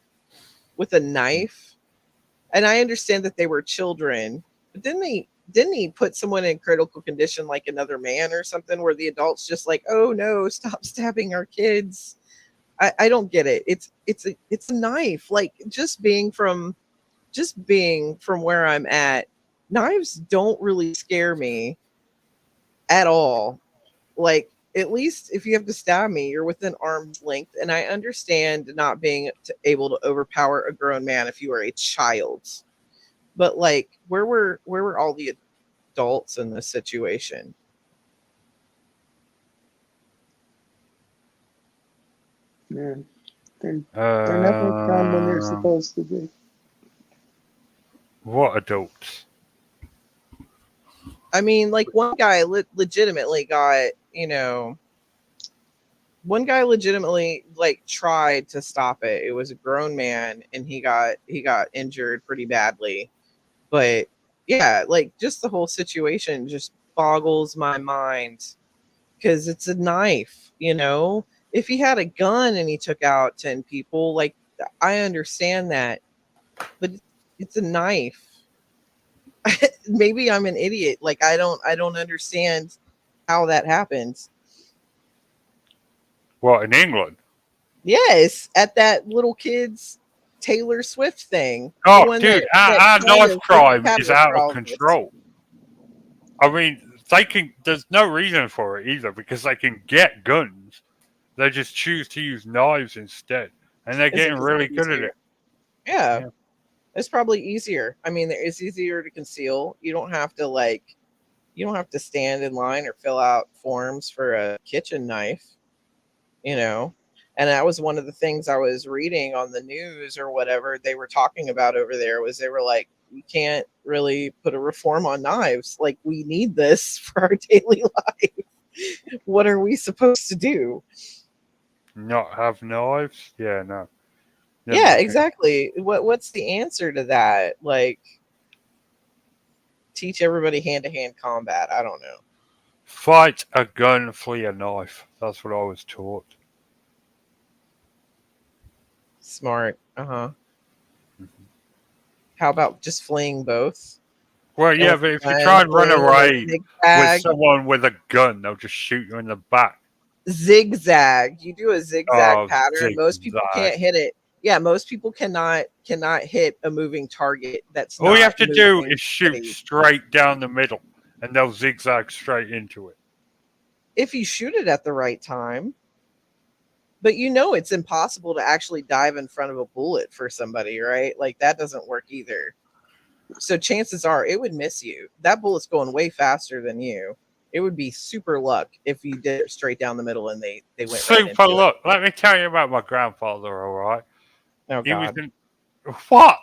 B: with a knife? And I understand that they were children, but didn't he put someone in critical condition like another man or something where the adults just like, oh no, stop stabbing our kids. I don't get it. It's a knife. Like just being from where I'm at, knives don't really scare me at all. Like at least if you have to stab me, you're within arm's length. And I understand not being able to overpower a grown man if you are a child. But like, where were all the adults in this situation?
C: Yeah. They're never around when they're supposed to be.
A: What adults?
B: I mean, like one guy legitimately got, one guy legitimately like tried to stop it. It was a grown man and he got injured pretty badly. But yeah, like just the whole situation just boggles my mind because it's a knife, you know? If he had a gun and he took out 10 people, like I understand that, but it's a knife. Maybe I'm an idiot. Like I don't understand how that happens.
A: What, in England?
B: Yes, at that little kid's Taylor Swift thing. The
A: Oh,
B: one
A: dude,
B: that
A: our
B: kind
A: knife
B: of gets
A: crime is
B: cabinet
A: out of
B: paralysis.
A: control. I mean, they can. There's no reason for it either because they can get guns. They just choose to use knives instead, and they're
B: Is it
A: getting
B: 'cause it's
A: really good at
B: easier?
A: it.
B: Yeah.
A: Yeah.
B: It's probably easier. I mean, it's easier to conceal. You don't have to you don't have to stand in line or fill out forms for a kitchen knife, you know. And that was one of the things I was reading on the news or whatever they were talking about over there was they were like, we can't really put a reform on knives. Like we need this for our daily life. What are we supposed to do?
A: Not have knives? Yeah, no. Never
B: Yeah,
A: again.
B: exactly. What's the answer to that? Like teach everybody hand-to-hand combat. I don't know.
A: Fight a gun, flee a knife. That's what I was taught.
B: Smart. Uh-huh.
A: Mhm.
B: How about just fleeing both?
A: Well,
B: And
A: yeah,
B: with
A: but
B: the
A: if you
B: gun
A: try and run
B: fleeing in a
A: away with
B: zigzag,
A: someone with a gun, they'll just shoot you in the back.
B: zigzag. You do a zigzag
A: Oh,
B: pattern. Most people
A: zigzag.
B: can't hit it. Yeah, most people cannot hit a moving target that's
A: All you
B: not
A: have to do
B: moving
A: is shoot
B: steady.
A: straight down the middle, and they'll zigzag straight into it.
B: If you shoot it at the right time, but you know it's impossible to actually dive in front of a bullet for somebody, right? Like that doesn't work either. So chances are it would miss you. That bullet's going way faster than you. It would be super luck if you did it straight down the middle and they went right
A: Super
B: into it.
A: look. Let me tell you about my grandfather, all right?
B: Oh
A: He was
B: God.
A: in. What?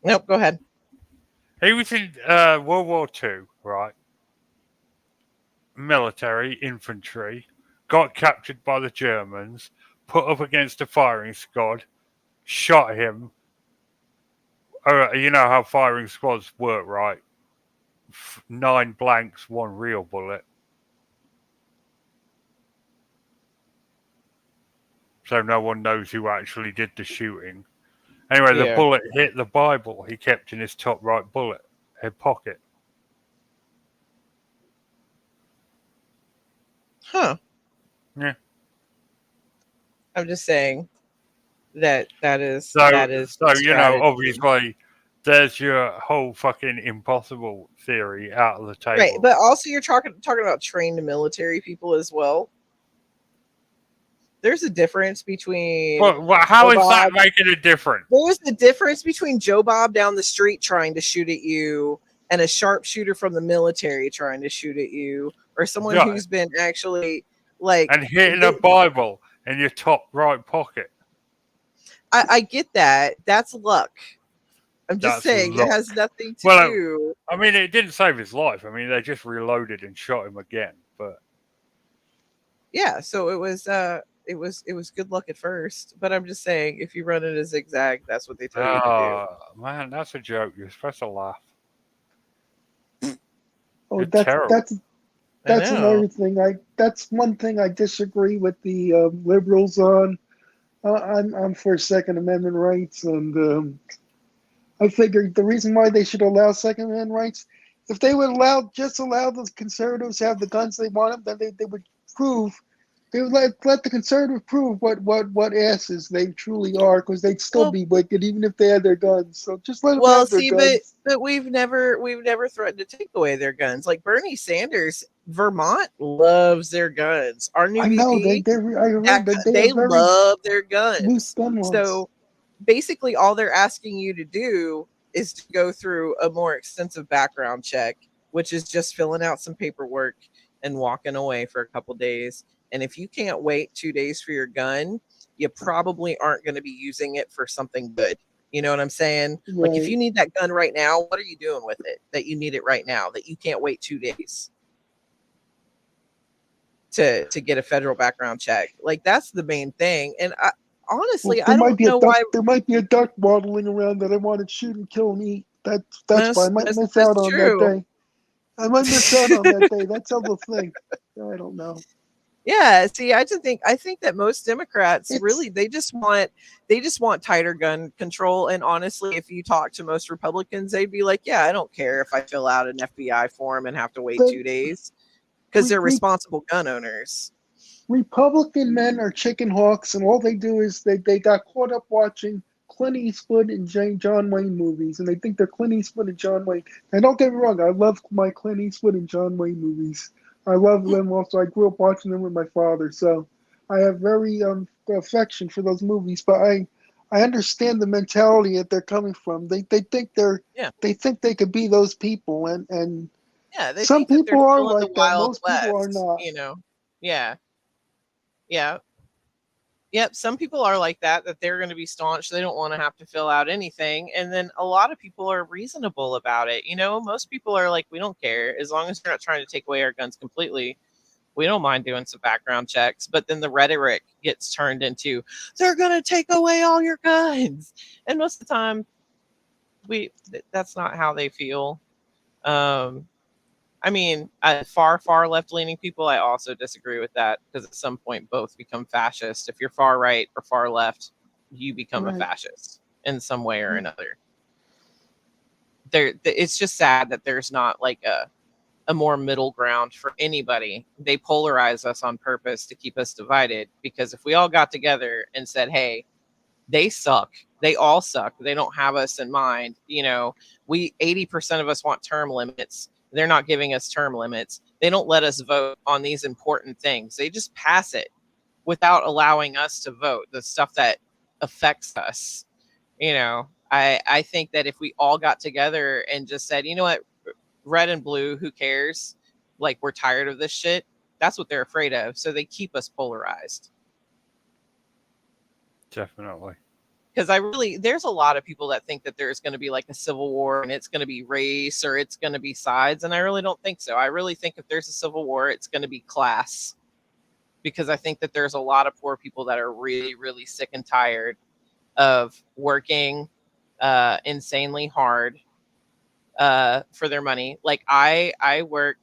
B: Nope, go ahead.
A: He was in World War II, right? Military, infantry. Got captured by the Germans, put up against a firing squad, shot him. You know how firing squads work, right? 9 blanks, 1 real bullet. So no one knows who actually did the shooting. Anyway, the
B: Yeah.
A: bullet hit the Bible he kept in his top right hip pocket.
B: Huh.
A: Yeah.
B: I'm just saying that is
A: So,
B: the
A: you know,
B: strategy.
A: obviously, there's your whole fucking impossible theory out of the
B: Right.
A: table.
B: But also you're talking about trained military people as well. There's a difference between
A: But how
B: Joe
A: is that
B: Bob.
A: making a difference?
B: There's a difference between Joe Bob down the street trying to shoot at you and a sharpshooter from the military trying to shoot at you, or someone
A: Yeah,
B: who's been actually like
A: and hitting a
B: they,
A: Bible in your top right pocket.
B: I get that. That's luck. I'm just
A: That's
B: saying it
A: luck.
B: has nothing to
A: Well,
B: do.
A: I mean, it didn't save his life. I mean, they just reloaded and shot him again. But
B: Yeah, so it was good luck at first, but I'm just saying if you run in a zigzag, that's what they tell you to do.
A: man, that's a joke. You're supposed to laugh.
C: Oh,
A: You're terrible.
B: I
C: that's
B: know.
C: another thing. That's one thing I disagree with the liberals on. I'm for Second Amendment rights, and I figured the reason why they should allow Second Amendment rights, if they would allow the conservatives to have the guns they want them, then they would prove. They would let the conservative prove what asses they truly are, because they'd still
B: Well,
C: be wicked even if they had their guns. So just let them
B: well,
C: have their
B: see, but
C: guns.
B: but we've never threatened to take away their guns. Like Bernie Sanders, Vermont loves their guns. Our new
C: I know
B: VP,
C: I heard that they have
B: they
C: very
B: love their
C: loose
B: guns.
C: gun laws.
B: So basically, all they're asking you to do is to go through a more extensive background check, which is just filling out some paperwork and walking away for a couple days. And if you can't wait 2 days for your gun, you probably aren't going to be using it for something good. You know what I'm saying? Like if
C: Right.
B: you need that gun right now, what are you doing with it that you need it right now that you can't wait 2 days to get a federal background check? Like that's the main thing. And
C: Well,
B: honestly, I don't know why.
C: there might be a duck waddling around that I want to shoot and kill and eat. That's why I might miss out on that day. I might miss out on that day. That's the thing. I don't know.
B: Yeah, see, I think that most Democrats
C: It's-
B: really they just want tighter gun control. And honestly, if you talk to most Republicans, they'd be like, "Yeah, I don't care if I fill out an FBI form and have to wait 2 days," because they're responsible gun owners.
C: Republican men are chicken hawks, and all they do is they got caught up watching Clint Eastwood and John Wayne movies, and they think they're Clint Eastwood and John Wayne. And don't get me wrong, I love my Clint Eastwood and John Wayne movies. I love them also. I grew up watching them with my father, so I have very affection for those movies. But I understand the mentality that they're coming from. They think they think they could be those people, and
B: Yeah, they
C: some
B: think that they're
C: people are
B: still in the
C: like that.
B: Wild
C: Most people are
B: West,
C: not.
B: you know. Yeah. Yeah. Yep, some people are like that they're going to be staunch. They don't want to have to fill out anything. And then a lot of people are reasonable about it. You know, most people are like, we don't care. As long as they're not trying to take away our guns completely, we don't mind doing some background checks. But then the rhetoric gets turned into, they're going to take away all your guns. And most of the time, that's not how they feel. I mean, far left-leaning people, I also disagree with that, because at some point both become fascist. If you're far right or far left, you become a fascist in some way or another. It's just sad that there's not like a more middle ground for anybody. They polarize us on purpose to keep us divided, because if we all got together and said, hey, they suck, they all suck, they don't have us in mind, 80% of us want term limits. They're not giving us term limits. They don't let us vote on these important things. They just pass it without allowing us to vote, the stuff that affects us. I think that if we all got together and just said, you know what, red and blue, who cares? Like, we're tired of this shit. That's what they're afraid of. So they keep us polarized.
A: Definitely.
B: Because there's a lot of people that think that there's going to be like a civil war and it's going to be race or it's going to be sides. And I really don't think so. I really think if there's a civil war, it's going to be class. Because I think that there's a lot of poor people that are really, really sick and tired of working insanely hard for their money. Like I work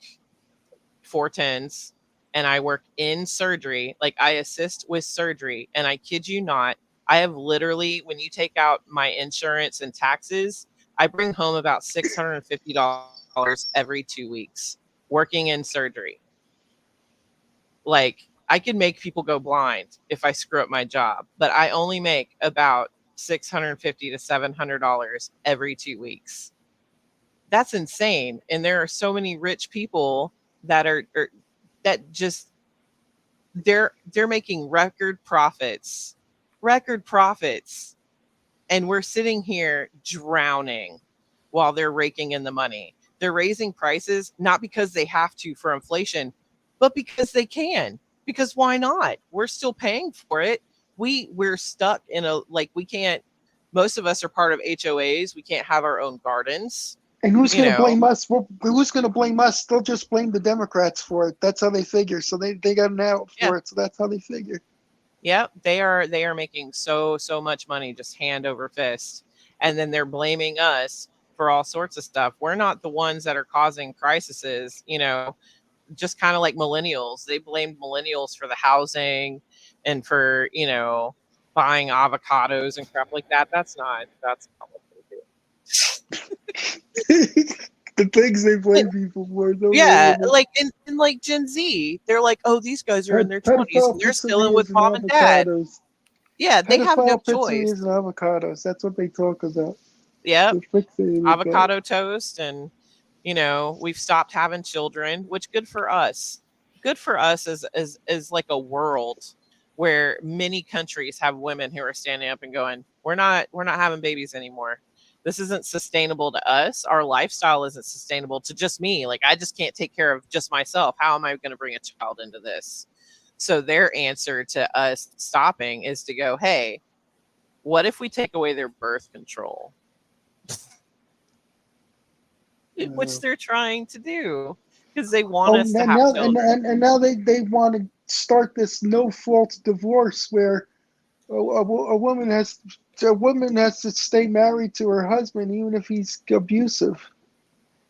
B: 410s and I work in surgery. Like, I assist with surgery, and I kid you not, I have literally, when you take out my insurance and taxes, I bring home about $650 every 2 weeks working in surgery. Like, I could make people go blind if I screw up my job, but I only make about $650 to $700 every 2 weeks. That's insane. And there are so many rich people that they're making record profits, and we're sitting here drowning while they're raking in the money. They're raising prices not because they have to for inflation, but because they can. Because why not? We're still paying for it. We're stuck in we can't. Most of us are part of HOAs. We can't have our own gardens.
C: And who's going to blame us? Who's going to blame us? They'll just blame the Democrats for it. That's how they figure. So they got an out for it. So that's how they figure.
B: Yep, they are making so much money, just hand over fist, and then they're blaming us for all sorts of stuff. We're not the ones that are causing crises. Just kind of like millennials. They blamed millennials for the housing and for buying avocados and crap like that. That's not what they do.
C: The things they blame people for.
B: Like in like Gen Z, they're like, oh, these guys are in their 20s and they're still in with mom and dad. Yeah, they have no choice.
C: And avocados. That's what they talk about.
B: Yep. Avocado toast, and we've stopped having children, which good for us. Good for us as like a world where many countries have women who are standing up and going, we're not having babies anymore. This isn't sustainable to us. Our lifestyle isn't sustainable to just me. Like, I just can't take care of just myself. How am I going to bring a child into this? So their answer to us stopping is to go, hey, what if we take away their birth control? Which they're trying to do because they want us to have children.
C: And now they want to start this no-fault divorce where a woman has a woman has to stay married to her husband even if he's abusive,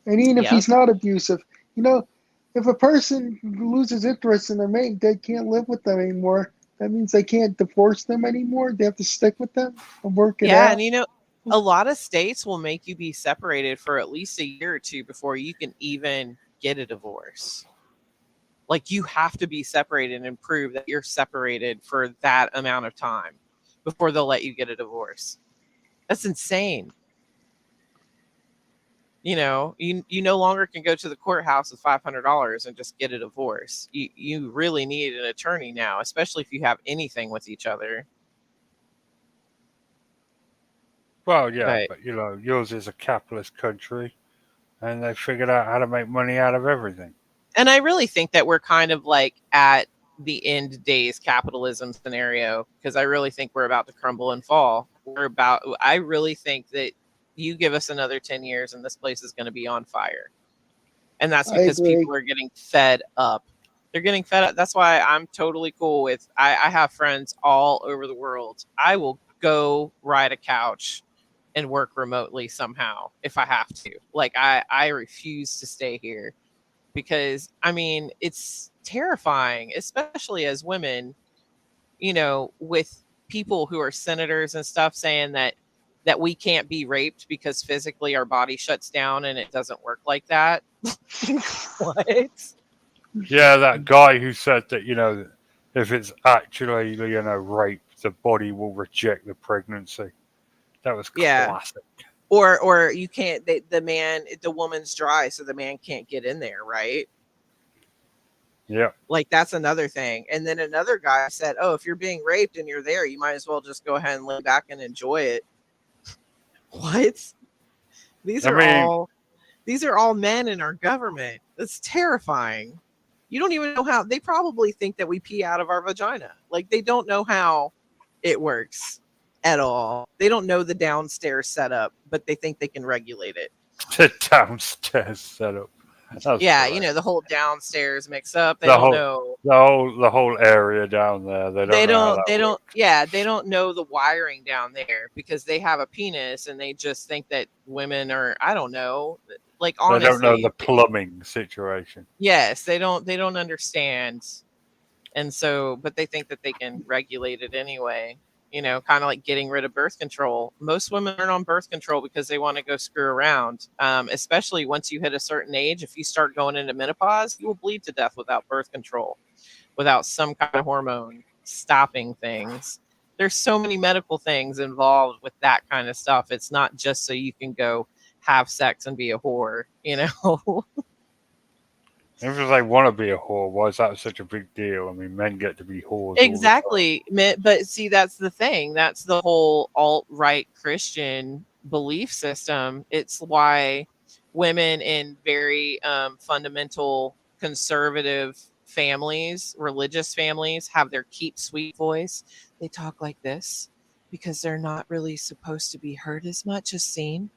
C: and even if
B: Yep.
C: he's not abusive. You know, if a person loses interest in their mate, they can't live with them anymore. That means they can't divorce them anymore. They have to stick with them and work it
B: Yeah,
C: out.
B: and you know, a lot of states will make you be separated for at least a year or two before you can even get a divorce. Like you have to be separated and prove that you're separated for that amount of time before they'll let you get a divorce. That's insane. You know, you no longer can go to the courthouse with $500 and just get a divorce. You really need an attorney now, especially if you have anything with each other.
A: Well, yeah,
B: But
A: but you know, yours is a capitalist country, and they figured out how to make money out of everything.
B: and I really think that we're kind of like at the end days capitalism scenario, because I really think we're about to crumble and fall. I really think that you give us another 10 years and this place is going to be on fire. And that's
C: I
B: because
C: agree.
B: people are getting fed up. They're getting fed up. That's why I'm totally cool with, I have friends all over the world. I will go ride a couch and work remotely somehow if I have to. Like I refuse to stay here because I mean, it's terrifying, especially as women, you know, with people who are senators and stuff saying that we can't be raped because physically our body shuts down and it doesn't work like that. What?
A: Yeah, that guy who said that, you know, if it's actually, you know, rape, the body will reject the pregnancy. That was
B: Yeah.
A: classic.
B: Or you can't, the woman's dry, so the man can't get in there, right?
A: Yeah.
B: Like that's another thing. And then another guy said, "Oh, if you're being raped and you're there, you might as well just go ahead and lay back and enjoy it." What? These
A: I
B: are
A: mean,
B: all men in our government. That's terrifying. You don't even know how they probably think that we pee out of our vagina. Like they don't know how it works at all. They don't know the downstairs setup, but they think they can regulate it.
A: the downstairs setup. That's
B: Yeah,
A: great.
B: you know, the whole downstairs mix up. They
A: The
B: don't
A: whole,
B: know.
A: the whole area down there. They don't know how that works.
B: They don't know the wiring down there because they have a penis and they just think that women are, I don't know, like
A: They don't know
B: honestly.
A: the plumbing situation.
B: Yes, they don't understand. And so, but they think that they can regulate it anyway. You know, kind of like getting rid of birth control. Most women aren't on birth control because they want to go screw around. Especially once you hit a certain age, if you start going into menopause, you will bleed to death without birth control, without some kind of hormone stopping things. There's so many medical things involved with that kind of stuff. It's not just so you can go have sex and be a whore, you know?
A: If they want to be a whore, why is that such a big deal? I mean, men get to be whores.
B: Exactly. But see, that's the thing. That's the whole alt-right Christian belief system. It's why women in very fundamental conservative families, religious families, have their keep sweet voice. They talk like this because they're not really supposed to be heard as much as seen.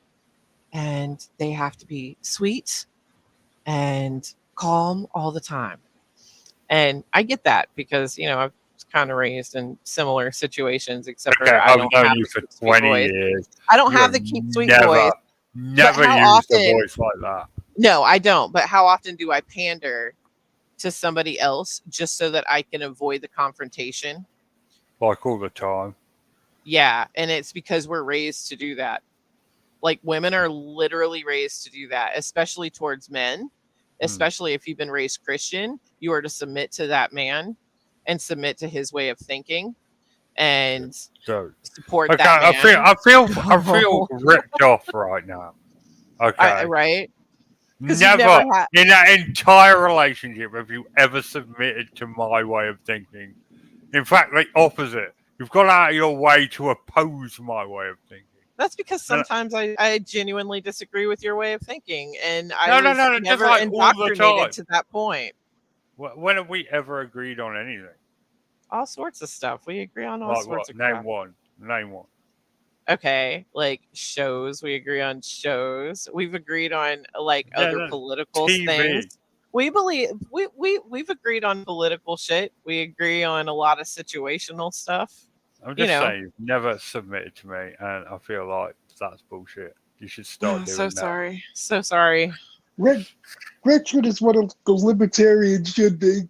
B: And they have to be sweet and calm all the time. And I get that because, you know, I was kind of raised in similar situations, except
A: Okay,
B: for I
A: I've
B: don't
A: known
B: have
A: you
B: the
A: for
B: keep sweet
A: 20
B: voice.
A: years.
B: I don't
A: You
B: have
A: have
B: the keep sweet
A: never,
B: voice.
A: never
B: how
A: used a
B: often-
A: voice like that.
B: No, I don't. But how often do I pander to somebody else just so that I can avoid the confrontation?
A: Like all the time.
B: Yeah. And it's because we're raised to do that. Like women are literally raised to do that, especially towards men. Especially if you've been raised Christian, you are to submit to that man and submit to his way of thinking and
A: So,
B: support
A: okay,
B: that man.
A: I feel ripped off right now. Okay.
B: Right? 'Cause
A: Never,
B: you've never had-
A: in that entire relationship have you ever submitted to my way of thinking. In fact, the opposite. You've gone out of your way to oppose my way of thinking.
B: That's because sometimes I genuinely disagree with your way of thinking, and I
A: No,
B: was
A: just
B: never
A: like all the time.
B: indoctrinated to that point.
A: When have we ever agreed on anything?
B: All sorts of stuff. We agree on all
A: Like
B: sorts
A: what?
B: of
A: Name
B: crap.
A: one. Name one.
B: Okay, like shows. We agree on shows. We've agreed on like
A: Yeah,
B: other
A: no,
B: political
A: TV.
B: things. We believe we've agreed on political shit. We agree on a lot of situational stuff.
A: I'm
B: You
A: just
B: know.
A: saying, you've never submitted to me, and I feel like that's bullshit. You should start
B: So
A: doing that.
B: sorry. So sorry.
C: Richard is what a libertarian should be.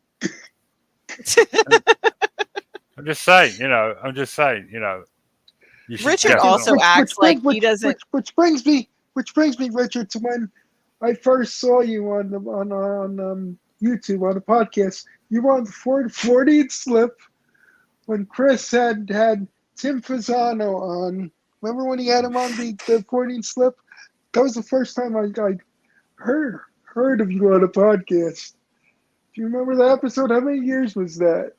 A: I'm just saying, I'm just saying, you should
B: Richard
A: definitely.
B: also acts like he doesn't.
C: Which brings me, Richard, to when I first saw you on YouTube on the podcast. You were on the 40th slip when Chris had Tim Fasano on. Remember when he had him on the 40th slip? That was the first time I heard of you on a podcast. Do you remember the episode? How many years was that?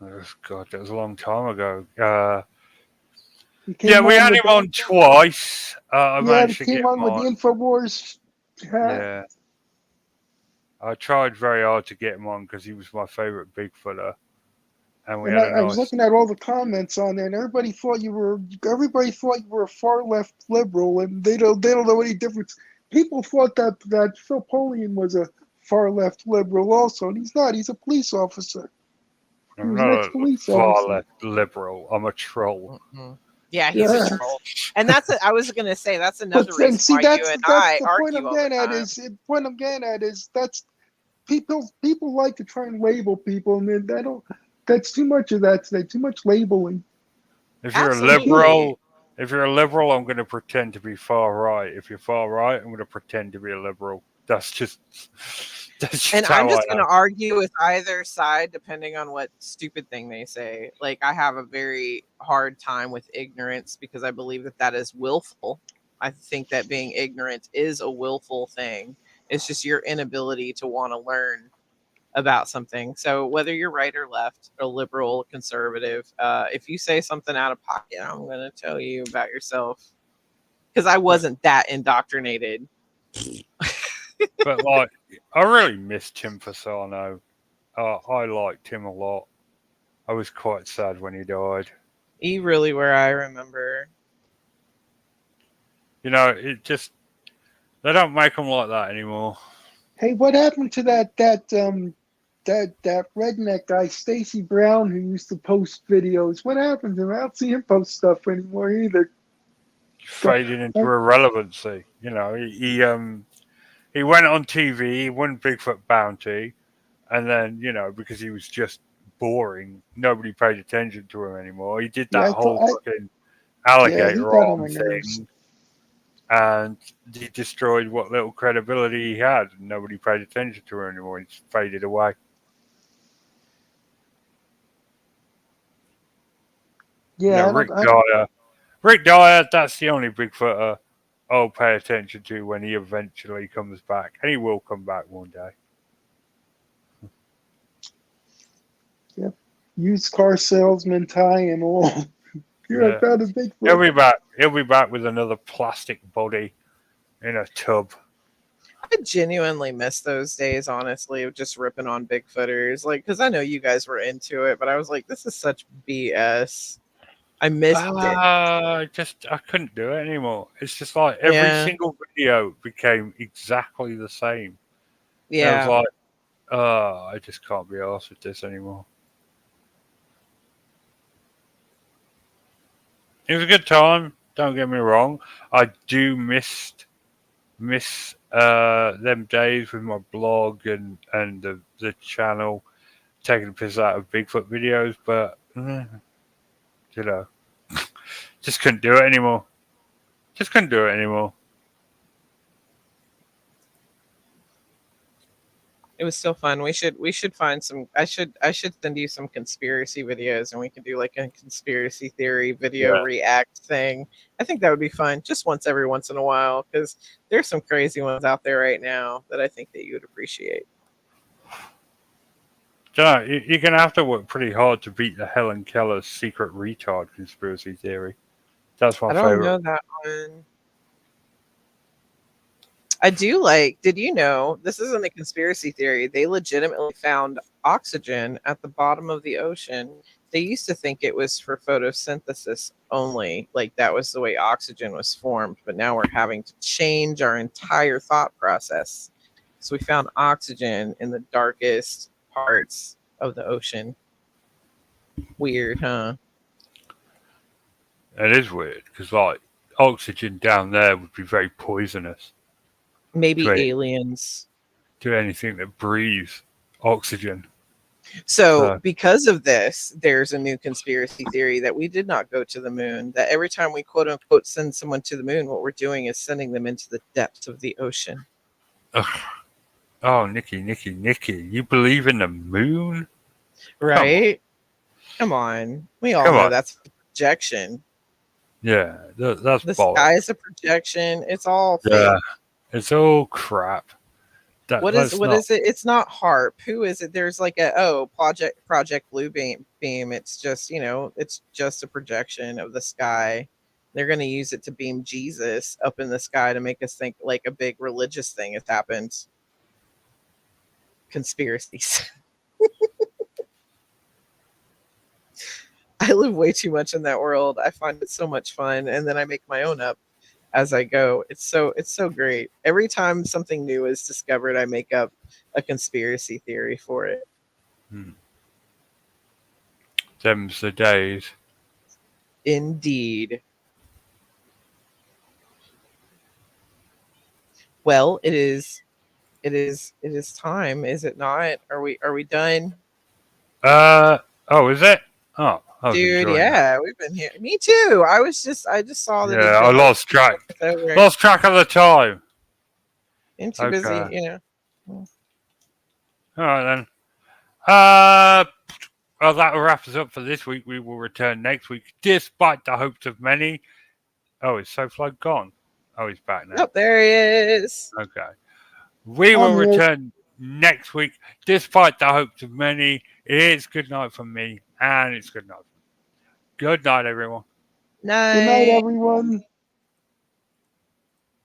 A: Oh, God, that was a long time ago.
C: He came
A: Yeah, we had
C: with
A: him on twice. I
C: he
A: managed to get
C: came on
A: him
C: with the
A: on.
C: Infowars hat.
A: Yeah. I tried very hard to get him on because he was my favorite Bigfooter. And we
C: And
A: had a
C: I was
A: nice.
C: looking at all the comments on there, and everybody thought you were a far left liberal, and they don't know any difference. People thought that Phil Polian was a far left liberal also, and he's not. He's a police officer. He
A: I'm
C: was an
A: not a
C: ex-police
A: far
C: officer.
A: left liberal. I'm a troll.
B: Mm-mm. Yeah, he's a
C: Yeah.
B: troll, and I was gonna say that's another
C: But
B: reason
C: see,
B: why
C: that's
B: you and
C: that's
B: I
C: the point
B: argue
C: I'm
B: all the
C: getting at.
B: time.
C: Point I'm getting at is that's people like to try and label people, and then that's too much of that today. Too much labeling.
A: If you're
B: Absolutely.
A: a liberal, I'm going to pretend to be far right. If you're far right, I'm going to pretend to be a liberal. That's just
B: And
A: how
B: I'm just
A: I
B: going
A: am.
B: to argue with either side depending on what stupid thing they say. Like, I have a very hard time with ignorance because I believe that is willful. I think that being ignorant is a willful thing. It's just your inability to want to learn about something. So whether you're right or left, or liberal, conservative, if you say something out of pocket, I'm going to tell you about yourself because I wasn't that indoctrinated.
A: But like, I really miss Tim Fasano. I liked him a lot. I was quite sad when he died.
B: You really were, I remember.
A: It just they don't make them like that anymore.
C: Hey, what happened to that redneck guy, Stacy Brown, who used to post videos? What happened to him? I don't see him post stuff anymore either.
A: Fading into irrelevancy. He went on TV, he won Bigfoot Bounty, and then because he was just boring, nobody paid attention to him anymore. He did that whole fucking alligator
C: got on
A: arm
C: my nerves.
A: thing, and he destroyed what little credibility he had, and nobody paid attention to him anymore. He just faded away.
C: Yeah,
A: Rick Dyer, that's the only Bigfooter I'll pay attention to when he eventually comes back, and he will come back one day.
C: Yep. Used car salesman tie and all. I found a Bigfoot.
A: He'll be back. He'll be back with another plastic body in a tub.
B: I genuinely miss those days, honestly, of just ripping on Bigfooters. Like, because I know you guys were into it, but I was like, this is such BS. I missed it.
A: I couldn't do it anymore. It's just like every single video became exactly the same.
B: Yeah.
A: And I was like, I just can't be arsed with this anymore. It was a good time. Don't get me wrong. I do miss them days with my blog and the channel taking the piss out of Bigfoot videos, but just couldn't do it anymore.
B: It was still fun. We should find some. I should send you some conspiracy videos, and we can do like a conspiracy theory video react thing. I think that would be fun, just every once in a while, because there's some crazy ones out there right now that I think that you would appreciate.
A: You're gonna have to work pretty hard to beat the Helen Keller's secret retard conspiracy theory. That's my favorite.
B: I don't know that one. I do like, did you know, this isn't a conspiracy theory, they legitimately found oxygen at the bottom of the ocean. They used to think it was for photosynthesis only, like that was the way oxygen was formed, but now we're having to change our entire thought process. So we found oxygen in the darkest parts of the ocean. Weird, huh?
A: It is weird because like oxygen down there would be very poisonous
B: Maybe
A: Great.
B: aliens.
A: to anything that breathes oxygen.
B: So, because of this, there's a new conspiracy theory that we did not go to the moon. That every time we quote unquote send someone to the moon, what we're doing is sending them into the depths of the ocean.
A: Ugh. Oh, Nikki, you believe in the moon?
B: Right? Come on. We all
A: Come
B: know
A: on.
B: that's projection.
A: Yeah, that's
B: The
A: bollocks.
B: sky is a projection. It's all fake.
A: Yeah, it's all crap.
B: What is it? It's not HARP. Who is it? There's like Project Blue Beam. It's just, it's just a projection of the sky. They're going to use it to beam Jesus up in the sky to make us think like a big religious thing has happened. Conspiracies. I live way too much in that world. I find it so much fun, and then I make my own up as I go. It's so great. Every time something new is discovered, I make up a conspiracy theory for it.
A: Them's the days.
B: Indeed. Well, it is time, is it not? Are we done?
A: Oh, is it? Oh, I was
B: Dude,
A: enjoying it.
B: yeah, we've been here. Me too. I just saw that.
A: Yeah, I lost track.
B: Over.
A: Lost track of the time.
B: I'm too busy,
A: Okay. All right then. Well, that will wrap us up for this week. We will return next week, despite the hopes of many. Oh, is SoFly gone? Oh, he's back now.
B: Oh, there he is.
A: Okay. We will
C: I'm here.
A: return next week, despite the hopes of many. It's good night from me, and it's good night. Good night, everyone.
B: Night.
C: Good night, everyone.